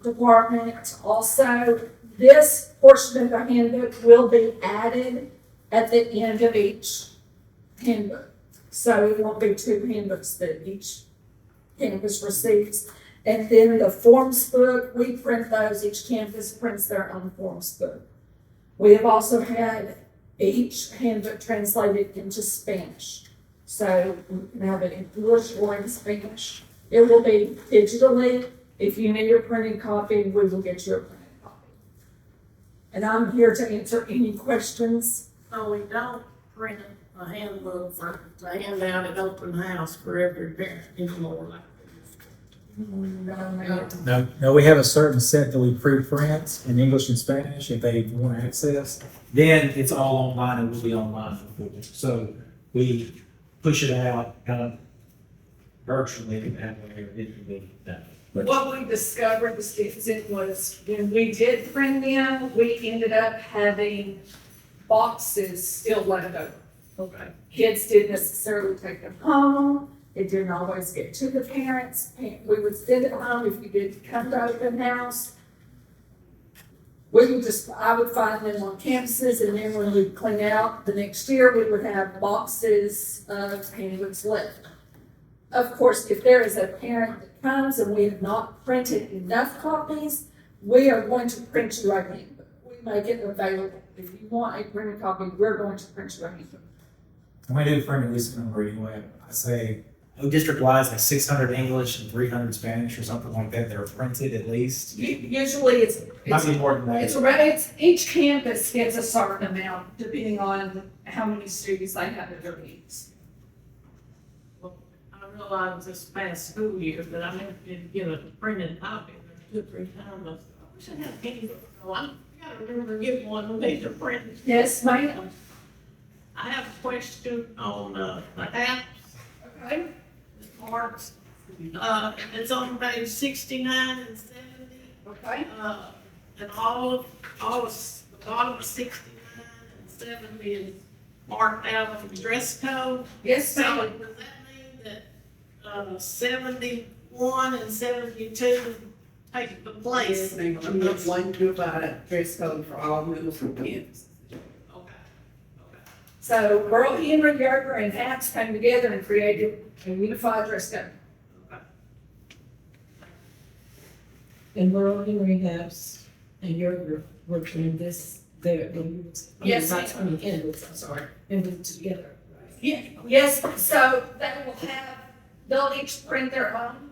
department. Also, this portion of the handbook will be added at the end of each handbook. So it won't be two handbooks that each campus receives. And then the forms book, we print those, each campus prints their own forms book. We have also had each handbook translated into Spanish. So you can have it in English or in Spanish. It will be digitally. If you need a printed copy, we will get you a printed copy. And I'm here to answer any questions. So we don't print a handbook to hand out at open house for every parent anymore like No, we have a certain set that we pre-print in English and Spanish if they want access. Then it's all online and will be online. So we push it out kind of virtually and that way it can be done. But What we discovered was when we did print them, we ended up having boxes still left over. Okay. Kids didn't necessarily take them home. It didn't always get to the parents. We would send it home if you did come to open house. I would find them on campuses, and then when we clean out the next year, we would have boxes of handbooks left. Of course, if there is a parent that comes and we have not printed enough copies, we are going to print you a handbook. We make it available. If you want a printed copy, we're going to print you a handbook. we do print at least a number anyway. I say district-wise, like 600 English and 300 Spanish or something like that. They're printed at least. Usually Might be more than that. each campus gets a certain amount depending on how many students they have at their meetings. I realized this past school year that I never did get a printed copy 2 or 3 times. I wish I had any. I gotta remember to get one when they are printed. Yes, ma'am. I have a question on the apps. Okay. Marks. It's on page 69 and 70. Okay. And all of the bottom of 69 and 70 is marked out on the dress code. Yes, So ma'am. does that mean that 71 and 72 take the place? Yes, ma'am. I'm not one to provide a dress code for all middle school kids. Okay. So Burl Henry, Gerber, and Hacks came together and created a unified dress code. And Laurel Henry House and your working in this, Yes, Not ma'am. I'm sorry, and then together. Yeah, yes, so they'll each print their own.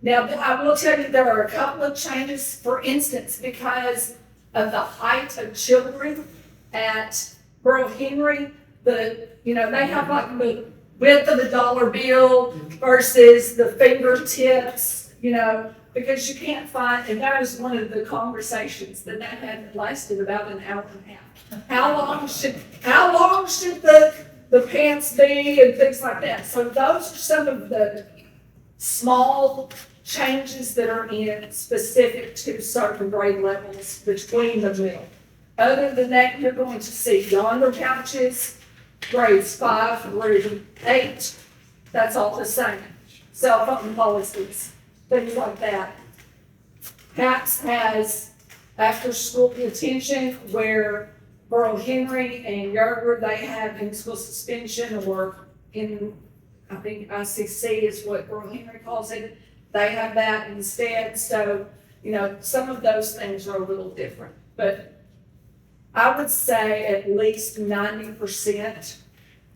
Now, I will tell you, there are a couple of changes, for instance, because of the height of children at Burl Henry, they have like the width of a dollar bill versus the fingertips, because you can't find, and that was one of the conversations that had lasted about an hour and a half. How long should the pants be and things like that? So those are some of the small changes that are in specific to certain grade levels between the middle. Other than that, you're going to see yonder pouches, grades 5 through 8. That's all the same. Cell phone policies, things like that. HAPS has after-school detention where Burl Henry and Gerber, they have in-school suspension, or I think ICC is what Burl Henry calls it. They have that instead. So, some of those things are a little different. But I would say at least 90%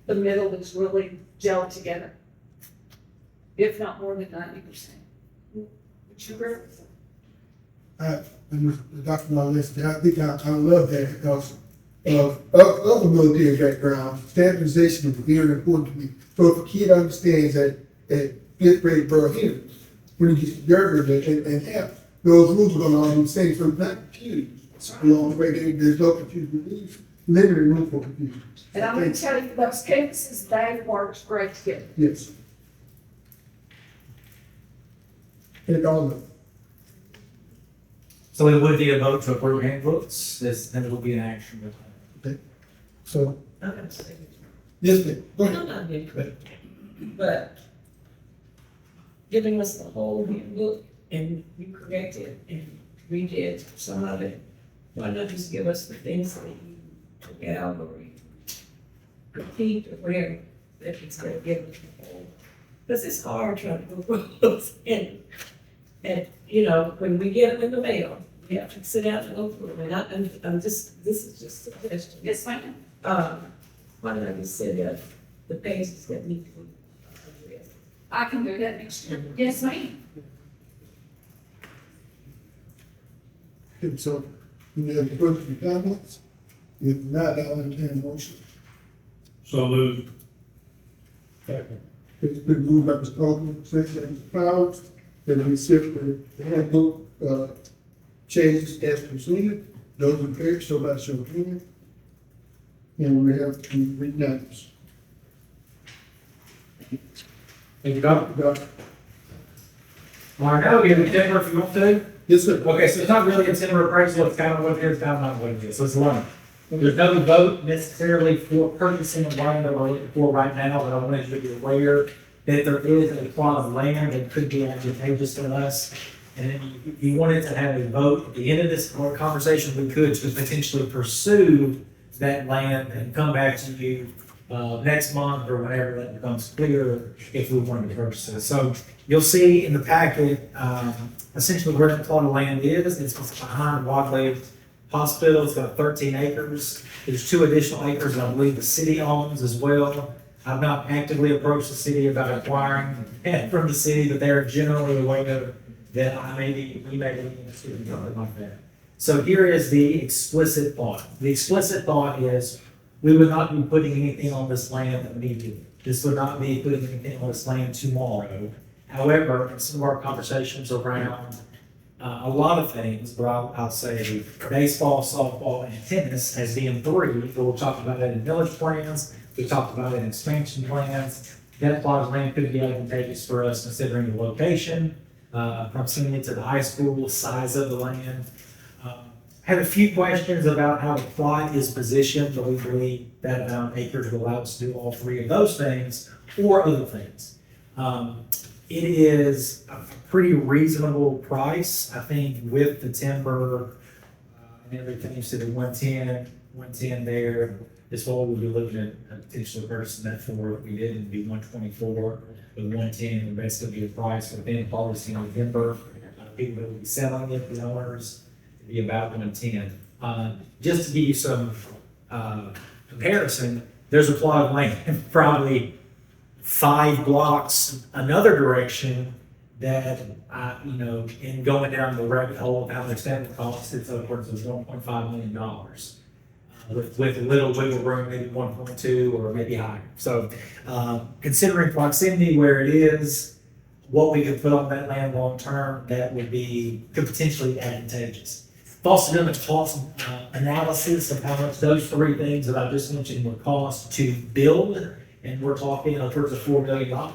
the middle is really gelled together, if not more than 90%. Would you agree? And Dr. Melissa, I think I love that because of a military background, standardization is very important to me. So if a kid understands that at fifth grade Burr Henry, when he gets younger and half, those rules are gonna all be the same, so it's not confused. Along the way, there's no confusion, limited room for confusion. And I'm gonna tell you, those cases, they work great together. Yes. And all of them. So it would be a vote to approve handbooks, then it will be an action. So, I'm gonna say, yes, ma'am, go I'm ahead. not being critical, but giving us the whole handbook and you corrected and redid some of it, why not just give us the things that you took out or you repeat or whatever, that it's gonna give us the whole. Because it's hard trying to go through those and, you know, when we get them in the mail, we have to sit down and go through them. And I'm just, this is just a question. Yes, ma'am. Why don't I just say that the pages that need to be read? I can do that next year. Yes, ma'am. Okay, so, any other questions or comments? If not, I'll entertain a motion. So moved. It's been moved by Mr. Alderman, second by Mr. Powers, that we accept the handbook, changes as presented. Those in favor, show by show of hands. And we have to read unanimous. Thank you, Doc. Doc? All right, now we get a timber if you want to. Yes, sir. Okay, so it's not really a timber appraisal, it's kind of what it is, kind of not what it is, so it's one. There's no vote necessarily for purchasing of land that we're looking for right now, but I wanted you to be aware that there is a plot of land that could be advantageous to us. And if you wanted to have a vote at the end of this conversation, we could to potentially pursue that land and come back to you next month or whenever that becomes clear if we wanted to purchase it. So you'll see in the packet, essentially where the plot of land is. It's behind Wadley Hospital. It's got 13 acres. There's 2 additional acres that I believe the city owns as well. I've not actively approached the city about acquiring it from the city, but they're generally aware that we may be interested in something like that. So here is the explicit thought. The explicit thought is we would not be putting anything on this land immediately. This would not be putting anything on this land tomorrow. However, in some of our conversations around a lot of things, but I'll say baseball, softball, and tennis as being 3, but we'll talk about that in village plans. We talked about it in expansion plans. That plot of land could be advantageous for us considering the location, proximity to the high school, size of the land. Had a few questions about how the plot is positioned, but we believe that amount of acres will allow us to do all 3 of those things or other things. It is a pretty reasonable price, I think, with the timber and everything. You said the 110 there is what we'll be looking at potentially purchasing that for. If we did, it'd be 124. With 110 would basically be a price within policy on timber. People that would be selling it, the owners, it'd be about 110. Just to give you some comparison, there's a plot of land, probably 5 blocks another direction that, in going down the rabbit hole of how much that costs, it's upwards of $1.5 million. With a little wiggle room, maybe 1.2 or maybe higher. So, considering proximity where it is, what we could put on that land long term, that could potentially be advantageous. I've also done a cost analysis of how much those 3 things that I just mentioned would cost to build, and we're talking upwards of $4 million.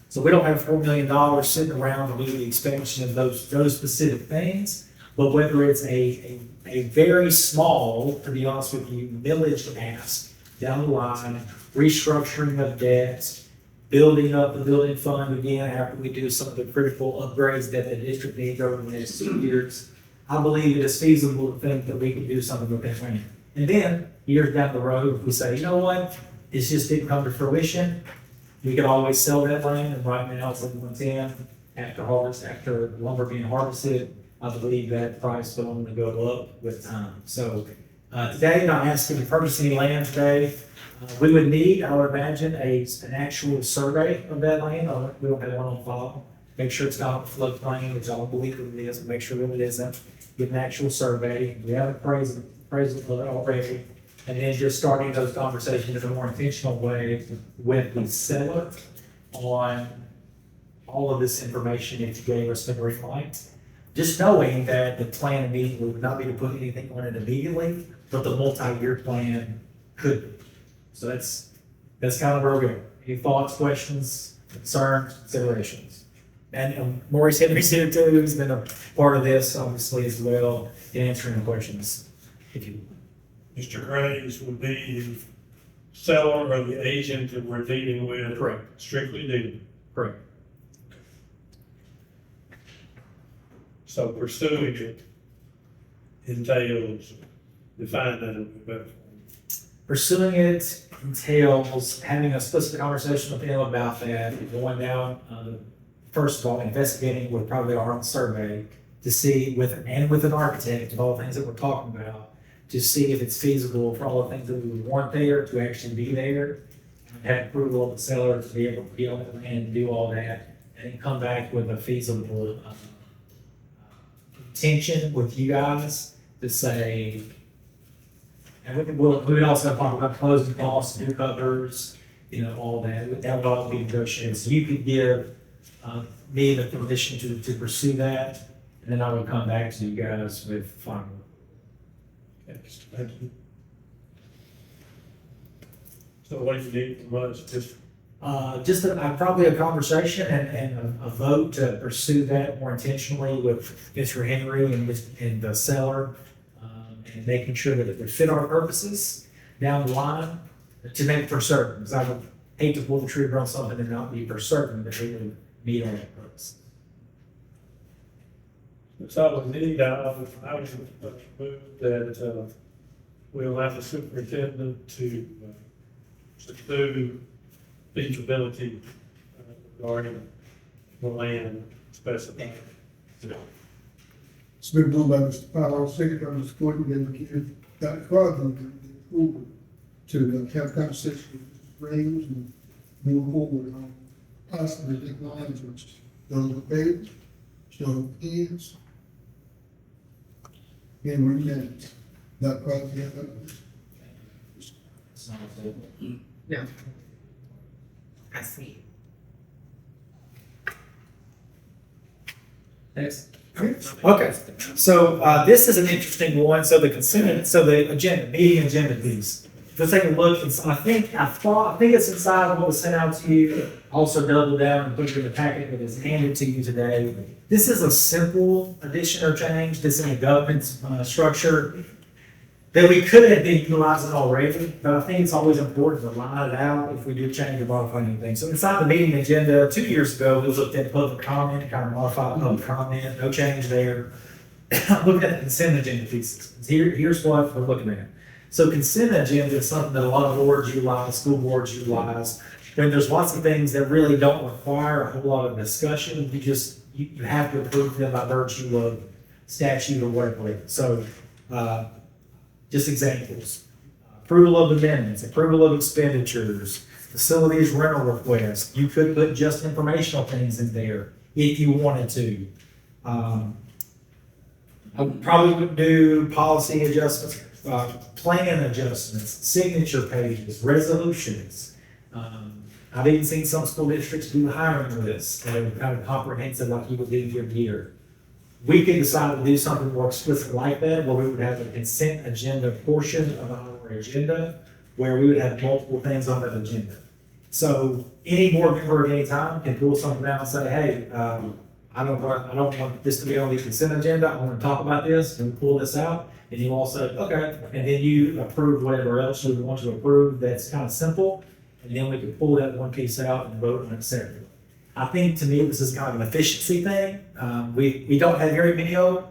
So we don't have $4 million sitting around to do the expansion of those specific things, but whether it's a very small, to be honest with you, millage ask down the line, restructuring of debts, building up the building fund again after we do some of the critical upgrades that the district needs over the next 2 years, I believe it is feasible to think that we can do something with that land. And then, years down the road, if we say, you know what, this just didn't come to fruition, we could always sell that land, and right now it's at 110. After lumber being harvested, I believe that price will only go up with time. So today, not asking to purchase any land today. We would need, I would imagine, an actual survey of that land. We don't have one on file. Make sure it's not a floodplain, which I don't believe it is, but make sure that it isn't. Get an actual survey. We have appraisal of it already. And then just starting those conversations in a more intentional way with the seller on all of this information if you gave us the green light. Just knowing that the plan immediately would not be to put anything on it immediately, but the multi-year plan could be. So that's kind of where we're going. Any thoughts, questions, concerns, considerations? And Maurice Henry's here too, who's been a part of this obviously as well in answering the questions. If you, Mr. Graves would be the seller or the agent that we're dealing with. Correct. Strictly dealing. correct. So pursuing it entails, define that a little better. Pursuing it entails having a specific conversation with them about that, going down, first of all, investigating with probably our own survey to see with an architect of all the things that we're talking about, to see if it's feasible for all the things that we would want there to actually be there, have approval of the seller to be able to be on the land and do all that, and then come back with a feasible intention with you guys to say, and we would also talk about closing costs, new covers, all that. That would all be negotiated. So you could give me the permission to pursue that, and then I would come back to you guys with final. Yes, thank you. So what do you need from us? Just Probably a conversation and a vote to pursue that more intentionally with Mr. Henry and the seller, and making sure that it would fit our purposes down the line to make for certain. Because I would hate to pull the trigger on something and not be for certain that it would meet our purpose. That's all we need. I would move that we'll have the superintendent to pursue feasibility regarding the land specified. It's been moved by Mr. Powell, second by Mr. Gordon, then we give Dr. Crosby the approval to have a conversation with Mr. Graves and move forward on possibly technology, which those in favor, show of hands. And we're unanimous. Dr. Crosby, have that? No. I see. Next. Okay, so this is an interesting one. So the agenda, meeting agenda piece. Let's take a look. I think it's inside of what was sent out to you. Also double down and put it in the packet that is handed to you today. This is a simple addition or change. This in the government structure that we could have been utilizing already, but I think it's always important to line it out if we do change or modify anything. So inside the meeting agenda, 2 years ago, we looked at public comment, kind of modified public comment, no change there. Looking at the consent agenda pieces. Here's what we're looking at. So consent agenda is something that a lot of boards utilize, school boards utilize. And there's lots of things that really don't require a whole lot of discussion. You have to approve them by virtue of statute or whatever. So, just examples. Approval of amendments, approval of expenditures, facilities rental requests. You could put just informational things in there if you wanted to. I probably would do policy adjustments, plan adjustments, signature pages, resolutions. I've even seen some school districts do hiring lists that are kind of comprehensive like you would do every year. We could decide to do something more explicit like that, where we would have a consent agenda portion of our agenda, where we would have multiple things on that agenda. So any board member at any time can pull something out and say, hey, I don't want this to be on the consent agenda. I want to talk about this and pull this out. And you all say, okay. And then you approve whatever else you want to approve. That's kind of simple. And then we can pull that one piece out and vote on it separately. I think to me, this is kind of an efficiency thing. We don't have very many of them,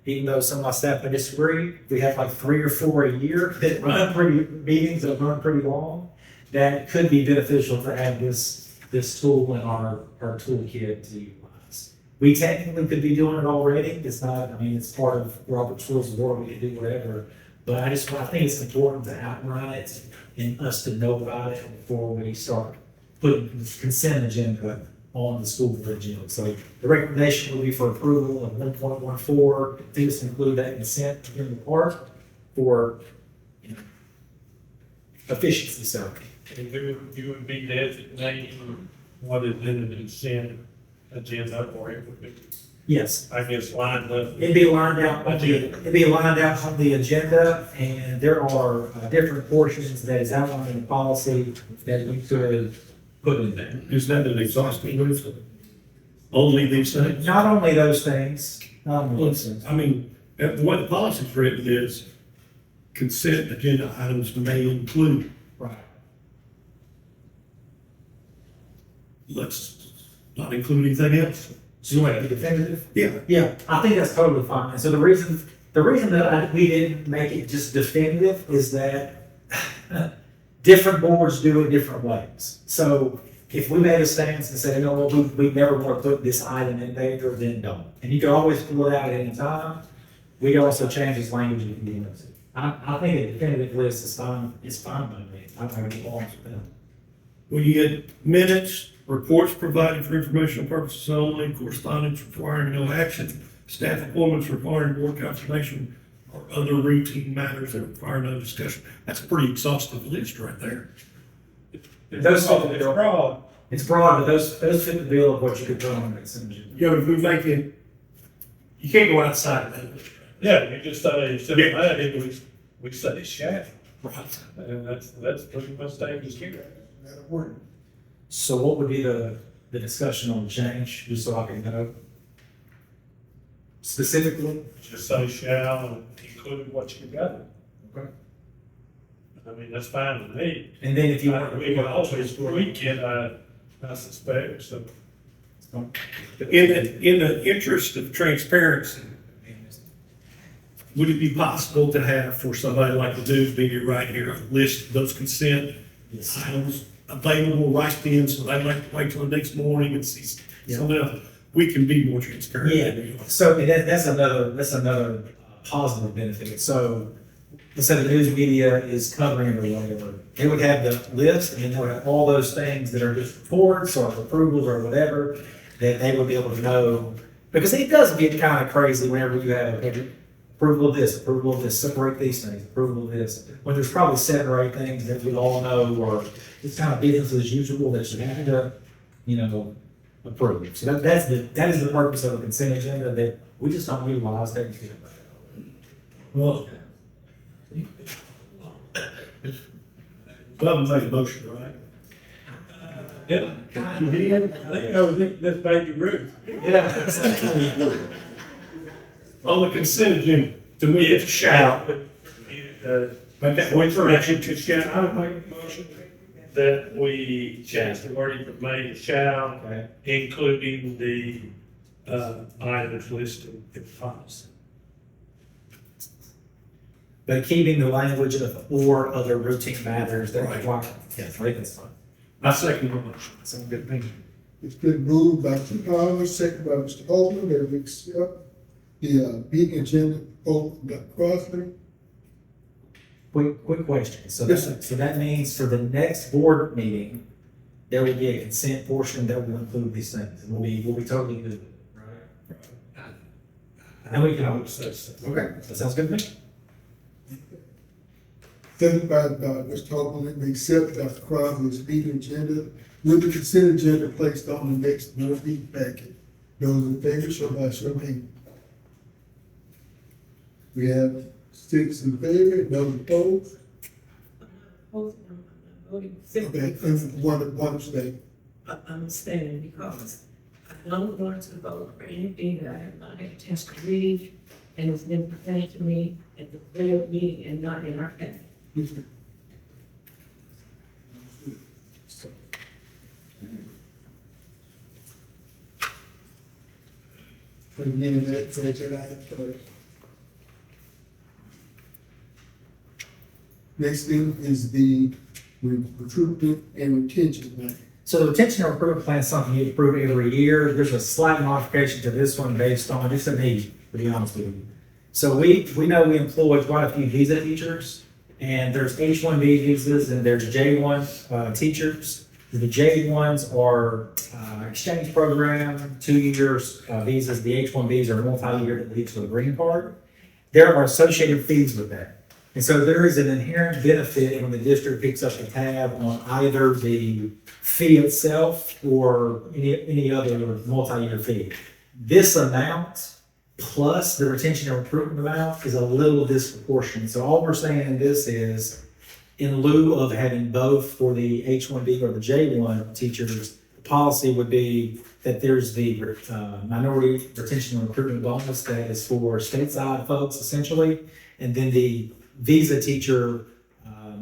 even though some of my staff may disagree. We have like 3 or 4 a year that run meetings that run pretty long. That could be beneficial to have this tool in our toolkit to utilize. We technically could be doing it already. It's not, it's part of Robert's Rules of Order. We can do whatever. But I think it's important to outline it and us to know about it before we start putting the consent agenda on the school board agenda. So the recommendation will be for approval of 1.14. Please include that consent in the part for efficiency, so. And you would be designating what is in the consent agenda, or it would be, Yes, I guess, lined up. it'd be lined out on the agenda, and there are different portions that is outlined in the policy that we could put in there. Is that an exhaustive list? Only these things? Not only those things, listen, I mean, the way the policy's written is consent agenda items may include, right. let's not include anything else. So you want to be definitive? Yeah. Yeah, I think that's totally fine. So the reason that we didn't make it just definitive is that different boards do it different ways. So if we made a stance and said, you know what, we never want to put this item in there, then don't. And you can always pull it out at any time. We can also change this language if you want to. I think a definitive list is fine. It's fine by me. I don't have any problems with that. When you get minutes, reports provided for informational purposes only, correspondence requiring no action, staff appointments requiring board confirmation, or other routine matters that require no discussion. That's a pretty exhaustive list right there. Those fit the It's bill. broad. It's broad, but those fit the bill of what you could put on the consent agenda. Yeah, but if we make it, you can't go outside of that list. Yeah, you just say, instead of that, we say shall, Right. and that's pretty much taken care of. That'll work. So what would be the discussion on change, just so I can know? Specifically? Just say shall and include what you got. Okay. I mean, that's fine with me. And then if you want. We can always tweak it, I suspect, so. In the interest of transparency, would it be possible to have, for somebody like the news media right here, a list of those consent items available right then, so they don't have to wait till the next morning and see something else? We can be more transparent. Yeah, so and that's another positive benefit. So instead of the news media is covering it or whatever, they would have the list and then they would have all those things that are just reports or approvals or whatever that they would be able to know. Because it does get kind of crazy whenever you have approval of this, separate these things, approval of this. When there's probably 7 or 8 things that we all know, or it's kind of business as usual that you have to, approve. So that is the purpose of the consent agenda, that we just don't utilize that. Well, Bubba made a motion, right? Yeah. I think I was thinking this baby Ruth. Yeah. On the consent agenda, to me, it's a shout. Make that one correction to shout. I would make a motion that we change the wording from may to shall, Okay. including the, items listed in the policy. But keeping the language of or other routine matters that require. Yes, I think that's fine. I second the motion. Some good things. It's been moved by Mr. Powers, second by Mr. Holman, that we accept the meeting agenda of Dr. Crosby. Quick question. So Yes, sir. that means for the next board meeting, there will be a consent portion that will include these things. And we'll be totally good with it, right? And we can always say so. Okay, that sounds good to me. Second by Mr. Holman, that we accept Dr. Crosby's meeting agenda with the consent agenda placed on the next board meeting packet. Those in favor, show by show of hands. We have 6 in favor, none opposed. Okay, and one abstain. I'm standing because I don't want to vote for anything that I have not had a chance to read, and it's been presented to me at the very meeting and not in our packet. Again, that's agenda item first. Next thing is the recruitment and retention plan. So the retention and recruitment plan is something you approve every year. There's a slight modification to this one based on just a need, to be honest with you. So we know we employ quite a few visa teachers, and there's H-1B visas and there's J-1 teachers. The J-1s are exchange program, 2 years visas. The H-1Bs are multi-year that lead to a green card. There are associated fees with that. And so there is an inherent benefit when the district picks up the tab on either the fee itself or any other multi-year fee. This amount plus the retention and recruitment amount is a little disproportionate. So all we're saying in this is, in lieu of having both for the H-1B or the J-1 teachers, the policy would be that there's the minority retention and recruitment bonus that is for stateside folks essentially, and then the visa teacher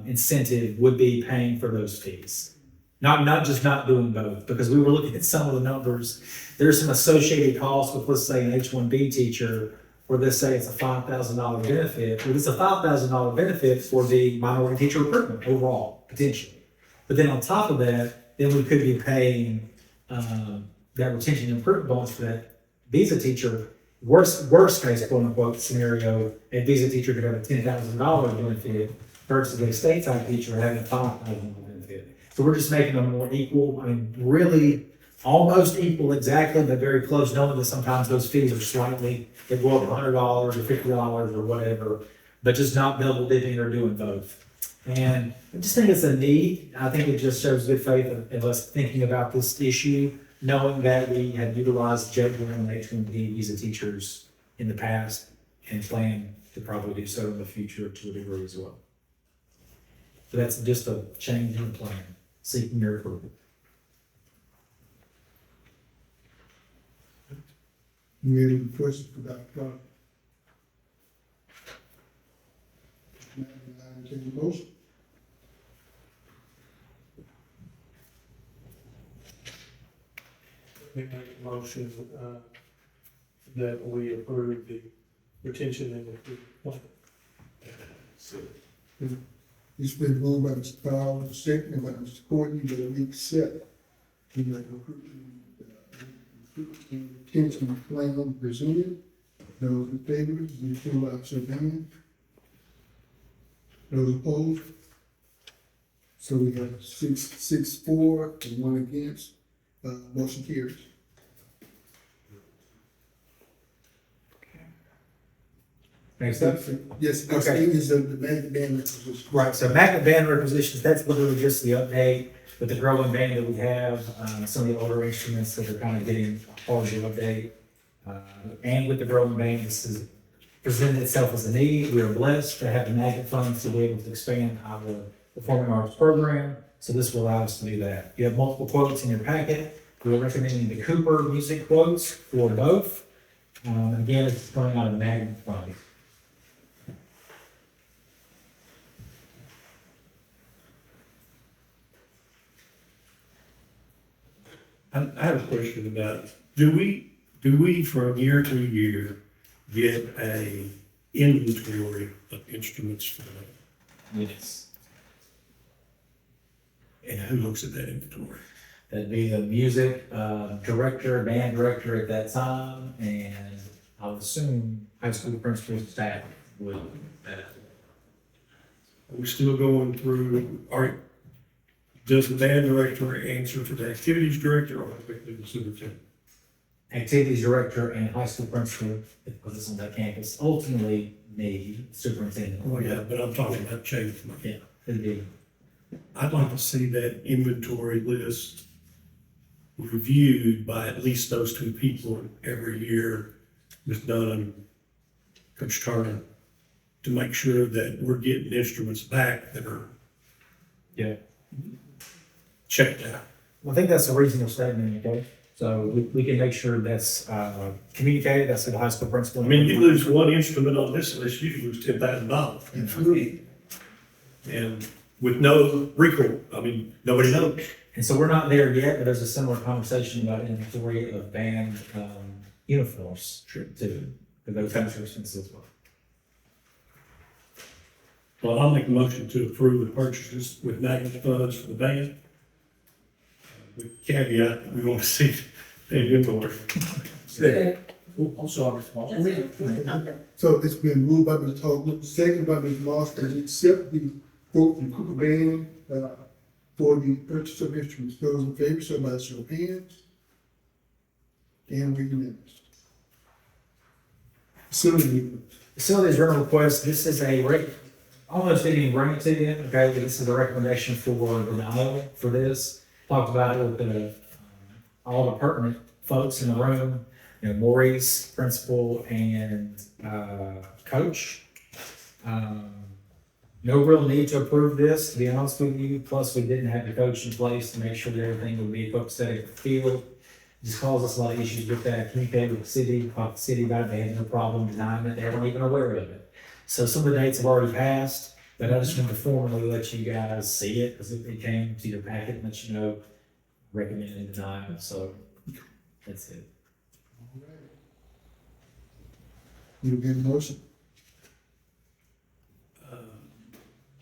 incentive would be paying for those fees. Not just not doing both, because we were looking at some of the numbers. There's some associated costs with, let's say, an H-1B teacher, where they say it's a $5,000 benefit. Well, it's a $5,000 benefit for the minority teacher recruitment overall, potentially. But then on top of that, then we could be paying that retention and recruitment bonus for that visa teacher. Worst case, quote unquote, scenario, a visa teacher could have a $10,000 benefit versus a stateside teacher having a $5,000 benefit. So we're just making them more equal. I mean, really almost equal exactly, but very close, knowing that sometimes those fees are slightly, they go up $100 or $50 or whatever, but just not double dipping or doing both. And I just think it's a need. I think it just shows good faith of us thinking about this issue, knowing that we had utilized J-1 and H-1B visa teachers in the past and plan to probably do so in the future to a degree as well. So that's just a change in plan, seeking your approval. You have any questions for Dr. Clark? Take a motion. We make a motion, that we approve the retention and recruitment plan. It's been moved by Mr. Powell, second by Mr. Courtney, that we accept the retention plan presented. Those in favor, you feel like your hand. Those opposed? So we have 6-4 and 1 against, motion carries. Next up. Yes, next Okay. thing is the band requisition. Right, so magnet band requisitions, that's literally just the update with the growing band that we have, some of the older instruments that are kind of getting harder to update. And with the growing band, this has presented itself as a need. We are blessed to have the magnet funds to be able to expand our performing arts program, so this will allow us to do that. You have multiple quotes in your packet. We're recommending the Cooper music quotes for both. Again, it's coming out of the magnet fund. I have a question about, do we from year to year get a inventory of instruments for that? Yes. And who looks at that inventory? That'd be the music director, band director at that time, and I would assume high school principal staff would. Are we still going through, does the band director answer to the activities director or the superintendent? Activities director and high school principal, because it's on that campus, ultimately me, superintendent. Oh, yeah, but I'm talking about change. Yeah, it'd be. I'd like to see that inventory list reviewed by at least those two people every year, Ms. Dunn, Coach Turner, to make sure that we're getting instruments back that are Yeah. checked out. Well, I think that's a reasonable statement, okay? So we can make sure that's communicated, that's to the high school principal. I mean, you lose one instrument on this list, you lose $10,000. Absolutely. And with no recall, I mean, nobody knows. And so we're not there yet, but there's a similar conversation about inventory of band uniforms too, for those kinds of expenses as well. Well, I'll make a motion to approve the purchases with magnet funds for the band. With caveat, we want to see the inventory. Also, So it's been moved by Ms. Hoagland, second by Ms. Moss, to accept the quote from Cooper Band, for the purchase of instruments. Those in favor, so by show of hands. And we unanimous. Facility. Facilities rental request, this is a almost didn't even bring it to you, okay, but this is a recommendation for denial for this. Talked about it with all the pertinent folks in the room, you know, Maurice, principal, and, coach. No real need to approve this, to be honest with you, plus we didn't have the coach in place to make sure that everything would be copacetic at the field. Just caused us a lot of issues with that, communicated with the city, talked to the city about it, they had no problem denying it, they weren't even aware of it. So some of the dates have already passed, but I just wanted to formally let you guys see it, because it came to your packet and let you know, recommended denial, so that's it. You get a motion?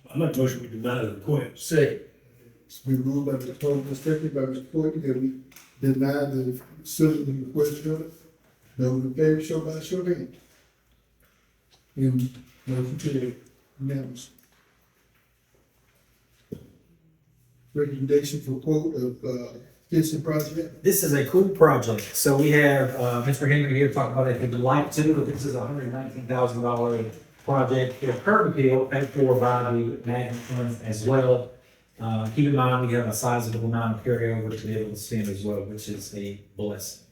I make a motion we deny the request. Second. It's been moved by Mr. Coleman, seconded by Mr. Courtney, that we deny the facility request of it. Those in favor, show by show of hands. And motion carried, unanimous. Recommendation for quote of, fencing project. This is a cool project. So we have, Mr. Henry here talking about it, if you'd like to, but this is a $119,000 project. It's curb appeal paid for by the Magnet Fund as well. Keep in mind, we have a sizable amount of carryover to be able to spend as well, which is a blessing.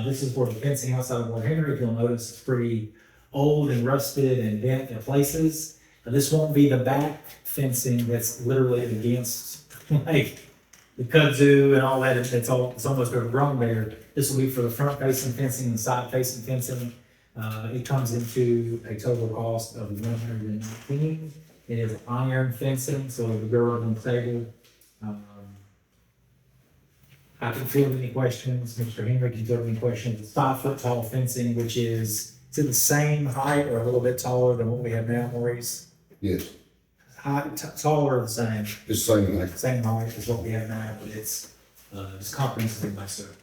This is for the fencing outside of Fort Henry. If you'll notice, it's pretty old and rusted and bent in places. This won't be the back fencing that's literally against, like, the kudzu and all that. It's almost overgrown there. This will be for the front facing fencing and side facing fencing. It comes into a total cost of $119. It is iron fencing, so the girl on the table. I can field any questions. Mr. Henry can field any questions. It's 5 foot tall fencing, which is, it's in the same height or a little bit taller than what we have now, Maurice. Yes, Taller or the same? it's same like, Same height as what we have now, but it's comprehensive, myself.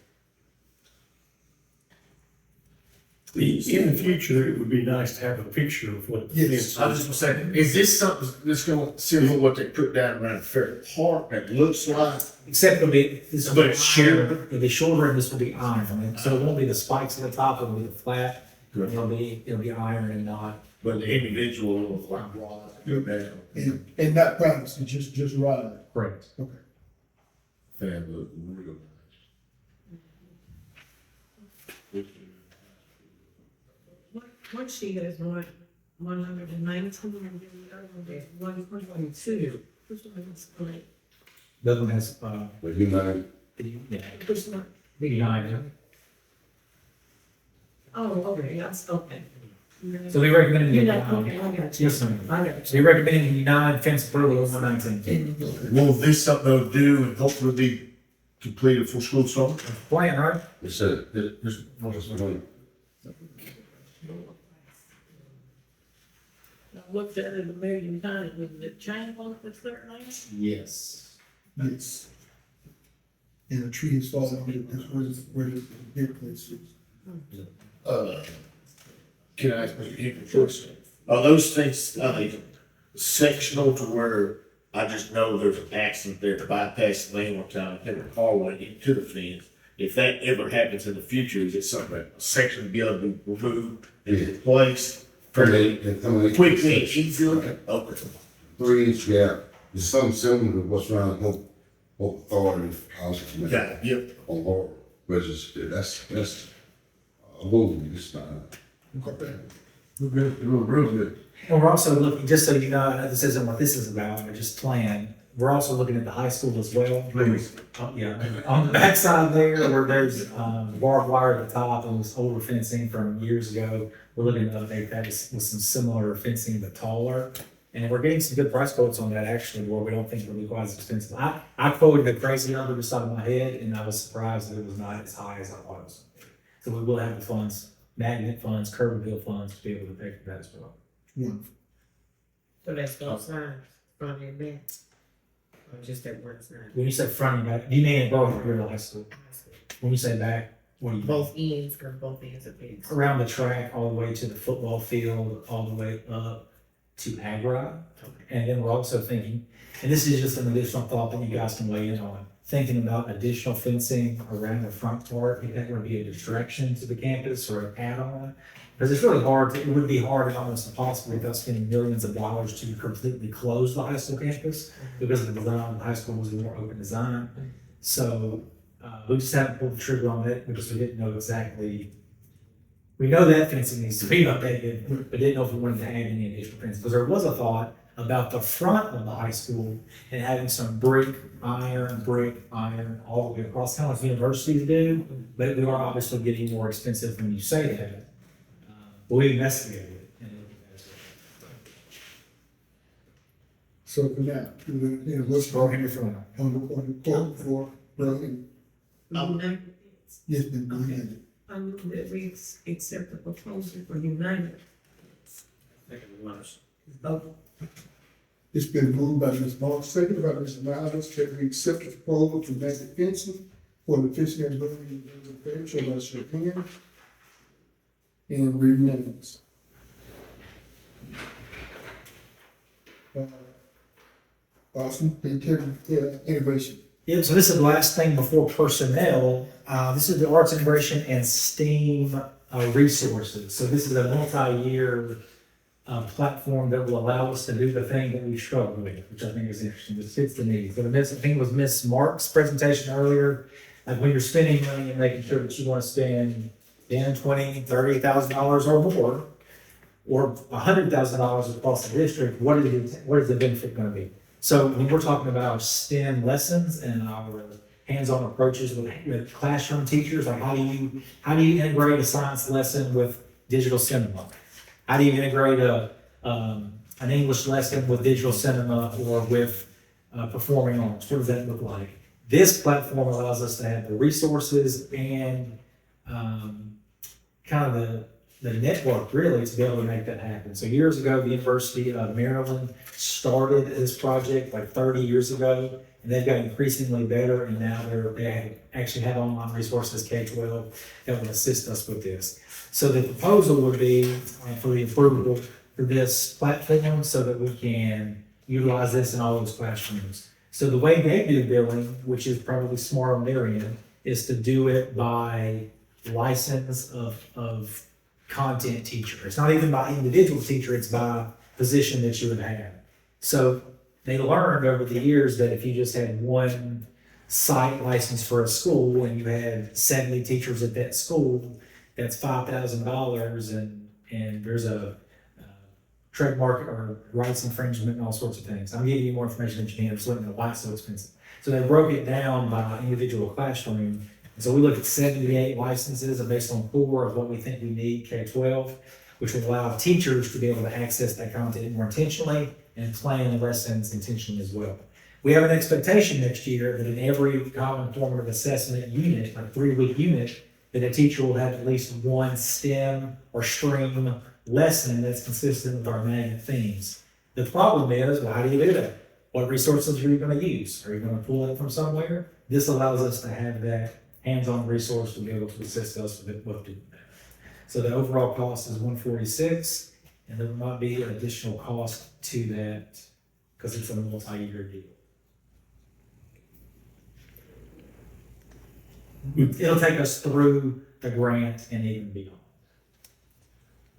In the future, it would be nice to have a picture of what. the Yes. fence I was is. just gonna say, is this something that's gonna similar to what they put down around Fair Park that looks like? Except it'll be, this will But be it's shorter. it'll be shorter and this will be iron. So it won't be the spikes at the top, it'll be the flat. It'll be iron and not. But the individual looks like rod, good down. And not promise, it's just ride. Correct. Okay. Fair, look real nice. One sheet has 119, and the other one is 122. Which one is correct? The other one has, but you know, yeah, Which one? big nine. Oh, okay, that's, okay. So we recommend You're the not, okay, I got you. yes, ma'am. I got So we recommend the nine fence approval of 119. Will this something they'll do and hopefully be completed for school start? Plan, right? it's a, it's, I looked at it a million times, was it chain link that's there now? Yes. Yes. And the tree is falling on it, that's where the big place is. Can I ask Mr. Hickman first? Are those things, sectional to where I just know there's an accident there to bypass the lane one time, and a car went into the fence? If that ever happens in the future, is it something that a section will be able to be removed and replaced fairly quickly and easily? Okay. 3 inch gap, it's something similar to what's around Hope Authority House. Got it, yep. On Laurel, which is, that's a movie, it's not. Okay. Real good. And we're also looking, just so you know, this isn't what this is about, but just plan. We're also looking at the high school as well. Please. Yeah, on the backside there, where there's barbed wire at the top and this older fencing from years ago, we're looking to update that with some similar fencing but taller. And we're getting some good price quotes on that actually, where we don't think it'll be quite as expensive. I quoted a crazy number just out of my head, and I was surprised that it was not as high as I thought it was. So we will have the funds, magnet funds, curb appeal funds to be able to pay for that as well. Wonderful. So that's both sides, front and back. Or just that one side? When you say front and back, do you mean both of your high school? When you say back, what do you mean? Both ends, because both ends are big. Around the track, all the way to the football field, all the way up to Agra. And then we're also thinking, and this is just an additional thought that you guys can weigh in on. thinking about additional fencing around the front part, if that would be a distraction to the campus or an add-on. Because it's really hard, it would be hard and almost impossible without spending millions of dollars to completely close the high school campus because of the design, the high school was a more open design. So, we just haven't pulled the trigger on it because we didn't know exactly. We know that fencing needs to be updated, but didn't know if we wanted to add any additional fence. Because there was a thought about the front of the high school and having some brick, iron, all the way across, kind of like universities do. But we are obviously getting more expensive when you say that. But we investigated it. And looked at it. So for now, you know, what's Go ahead, from on the quote for, Berlin? Yes, been going I move that we accept the proposal for United. It's been moved by Ms. Moss, seconded by Ms. Miles, that we accept the proposal to make the fencing for the fishing and boating in the show by show of hands. And read minutes. Awesome, integration. Yeah, so this is the last thing before personnel. This is the arts integration and STEAM resources. So this is a multi-year platform that will allow us to do the thing that we struggle with, which I think is interesting. This fits the needs. But I think it was Miss Mark's presentation earlier. Like when you're spending money and making sure that you want to spend $10, $20, $30,000 or more, or $100,000 across the district, what is the benefit going to be? So when we're talking about our STEM lessons and our hands-on approaches with classroom teachers, like how do you integrate a science lesson with digital cinema? How do you integrate an English lesson with digital cinema or with performing arts? What does that look like? This platform allows us to have the resources and kind of the network really to be able to make that happen. So years ago, the University of Maryland started this project like 30 years ago, and they've got increasingly better, and now they actually have online resources, K-12, that will assist us with this. So the proposal would be for the approval for this platform so that we can utilize this in all those classrooms. So the way they do billing, which is probably smart on their end, is to do it by license of content teacher. It's not even by individual teacher, it's by position that you would have. So they learned over the years that if you just had one site license for a school and you had 70 teachers at that school, that's $5,000 and there's a trademark or rights infringement and all sorts of things. I'm giving you more information than you need. I'm just letting you know why it's so expensive. So they broke it down by individual classroom. And so we looked at 78 licenses and based on 4 of what we think we need, K-12, which would allow teachers to be able to access that content more intentionally and plan the lessons intentionally as well. We have an expectation next year that in every common formative assessment unit, like 3-week unit, that a teacher will have at least one STEM or stream lesson that's consistent with our magnet themes. The problem is, well, how do you do that? What resources are you going to use? Are you going to pull it from somewhere? This allows us to have that hands-on resource to be able to assist us with doing that. So the overall cost is $146, and there might be an additional cost to that because it's a multi-year deal. It'll take us through the grant and even beyond.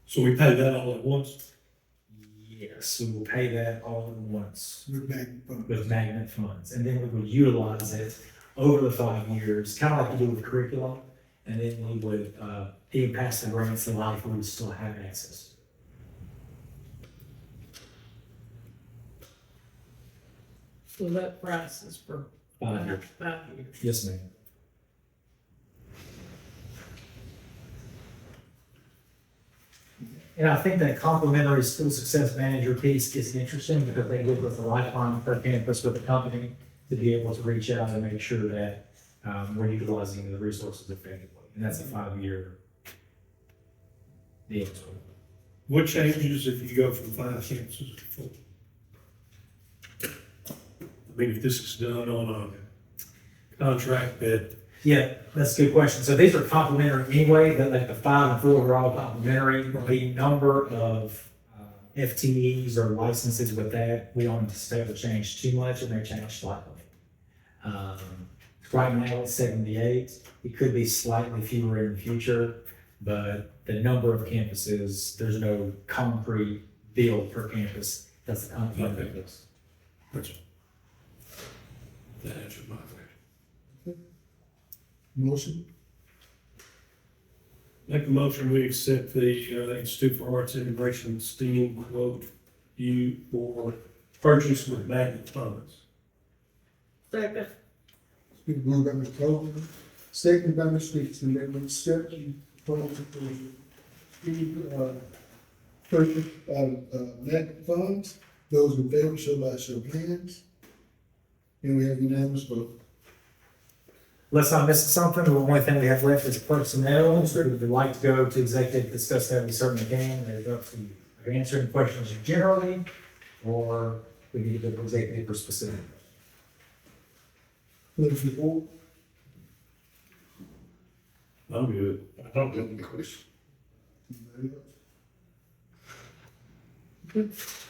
So we pay that all at once? Yes, we will pay that all at once with with magnet funds, and then we will utilize it over the 5 years, kind of like we do with curriculum, and then we would even pass the grants in life, we would still have access. So that price is for 5 years. 5 years. Yes, ma'am. And I think that complementary school success manager piece is interesting because they give us a lifeline per campus with the company to be able to reach out and make sure that we're utilizing the resources effectively. And that's a 5-year deal. What changes if you go from 5 campuses to 4? I mean, if this is done on a contract that. Yeah, that's a good question. So these are complementary anyway, that like the 5 and 4 are all complementary. The number of FTEs or licenses with that, we don't anticipate will change too much. It may change slightly. Right now, it's 78. It could be slightly fewer in the future, but the number of campuses, there's no concrete deal per campus. That's the concrete campus. That answered my question. Motion, Make a motion, we accept the Institute for Arts Integration STEAM quote you for purchase with magnet funds. Second. it's been moved by Mr. Copeland, second by Ms. Dixon, that we accept the proposal for the, purchase of, net funds. Those in favor, show by show of hands. And we have unanimous vote. Unless I'm missing something, the only thing we have left is personnel. So if you'd like to go to executive, discuss that, we certainly can. There's up to you. I can answer any questions generally, or we need to go to executive for specific. Please report. I'm good. I don't have any questions. Anybody else?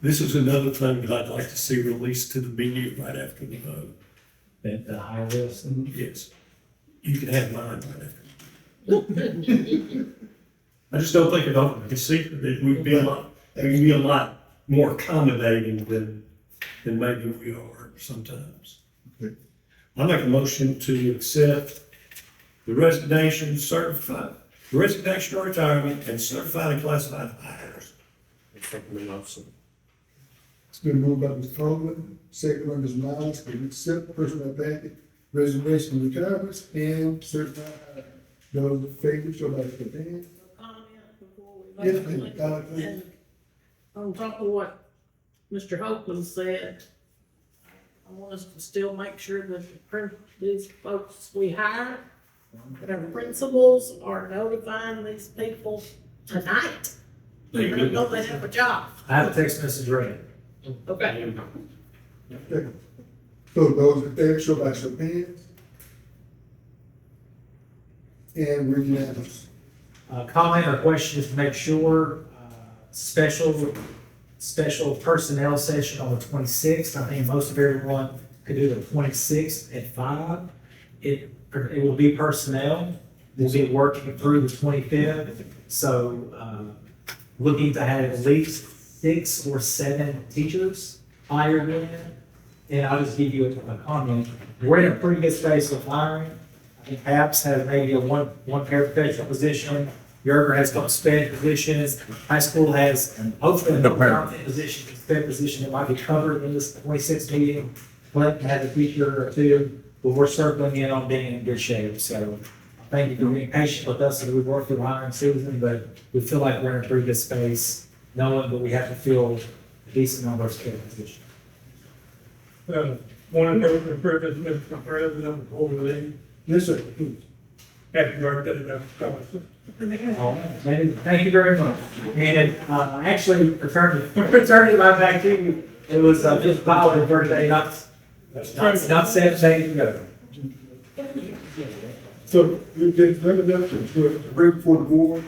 This is another thing that I'd like to see released to the media right after the vote. That the high risk. Yes. You can have mine right after. I just don't think it ought to be a secret. It would be a lot more accommodating than maybe we are sometimes. Okay. I make a motion to accept the resignation or retirement and certified and classified hires. It's been moved by Mr. Copeland, second by Ms. Miles, to accept personnel package, resignation, retirements, and certified. Those in favor, show by show of hands. Comment before we Yes, vote. ma'am. Comment, please. And on top of what Mr. Hopeland said, I want us to still make sure that these folks we hire, that our principals are notifying these people tonight. They know they have a job. I have a text message ready. Okay. Okay. So those in favor, show by show of hands. And we're unanimous. Comment or question is to make sure, special personnel session on the 26th. I think most of everyone could do the 26th at 5. It will be personnel. We'll be working through the 25th. So, looking to have at least 6 or 7 teachers hired in. And I'll just give you a comment. We're in a pretty good space with hiring. I think PAPS has maybe a one paraprofessional position. Yerger has got sped positions. High school has hopefully a permanent position, sped position that might be covered in this 26th meeting. Clinton has a teacher or 2, but we're circling in on being in good shape. So thank you for being patient with us as we work through hiring season, but we feel like we're in a pretty good space, knowing that we have to fill a decent number of sped positions. One of the privilege, Mr. President, before we leave. Yes, sir. Happy birthday, Mr. President. Thank you very much. And actually, returning my back to you, it was just Bowden's birthday, not 7 days ago. So, we've been representative to bring before the board.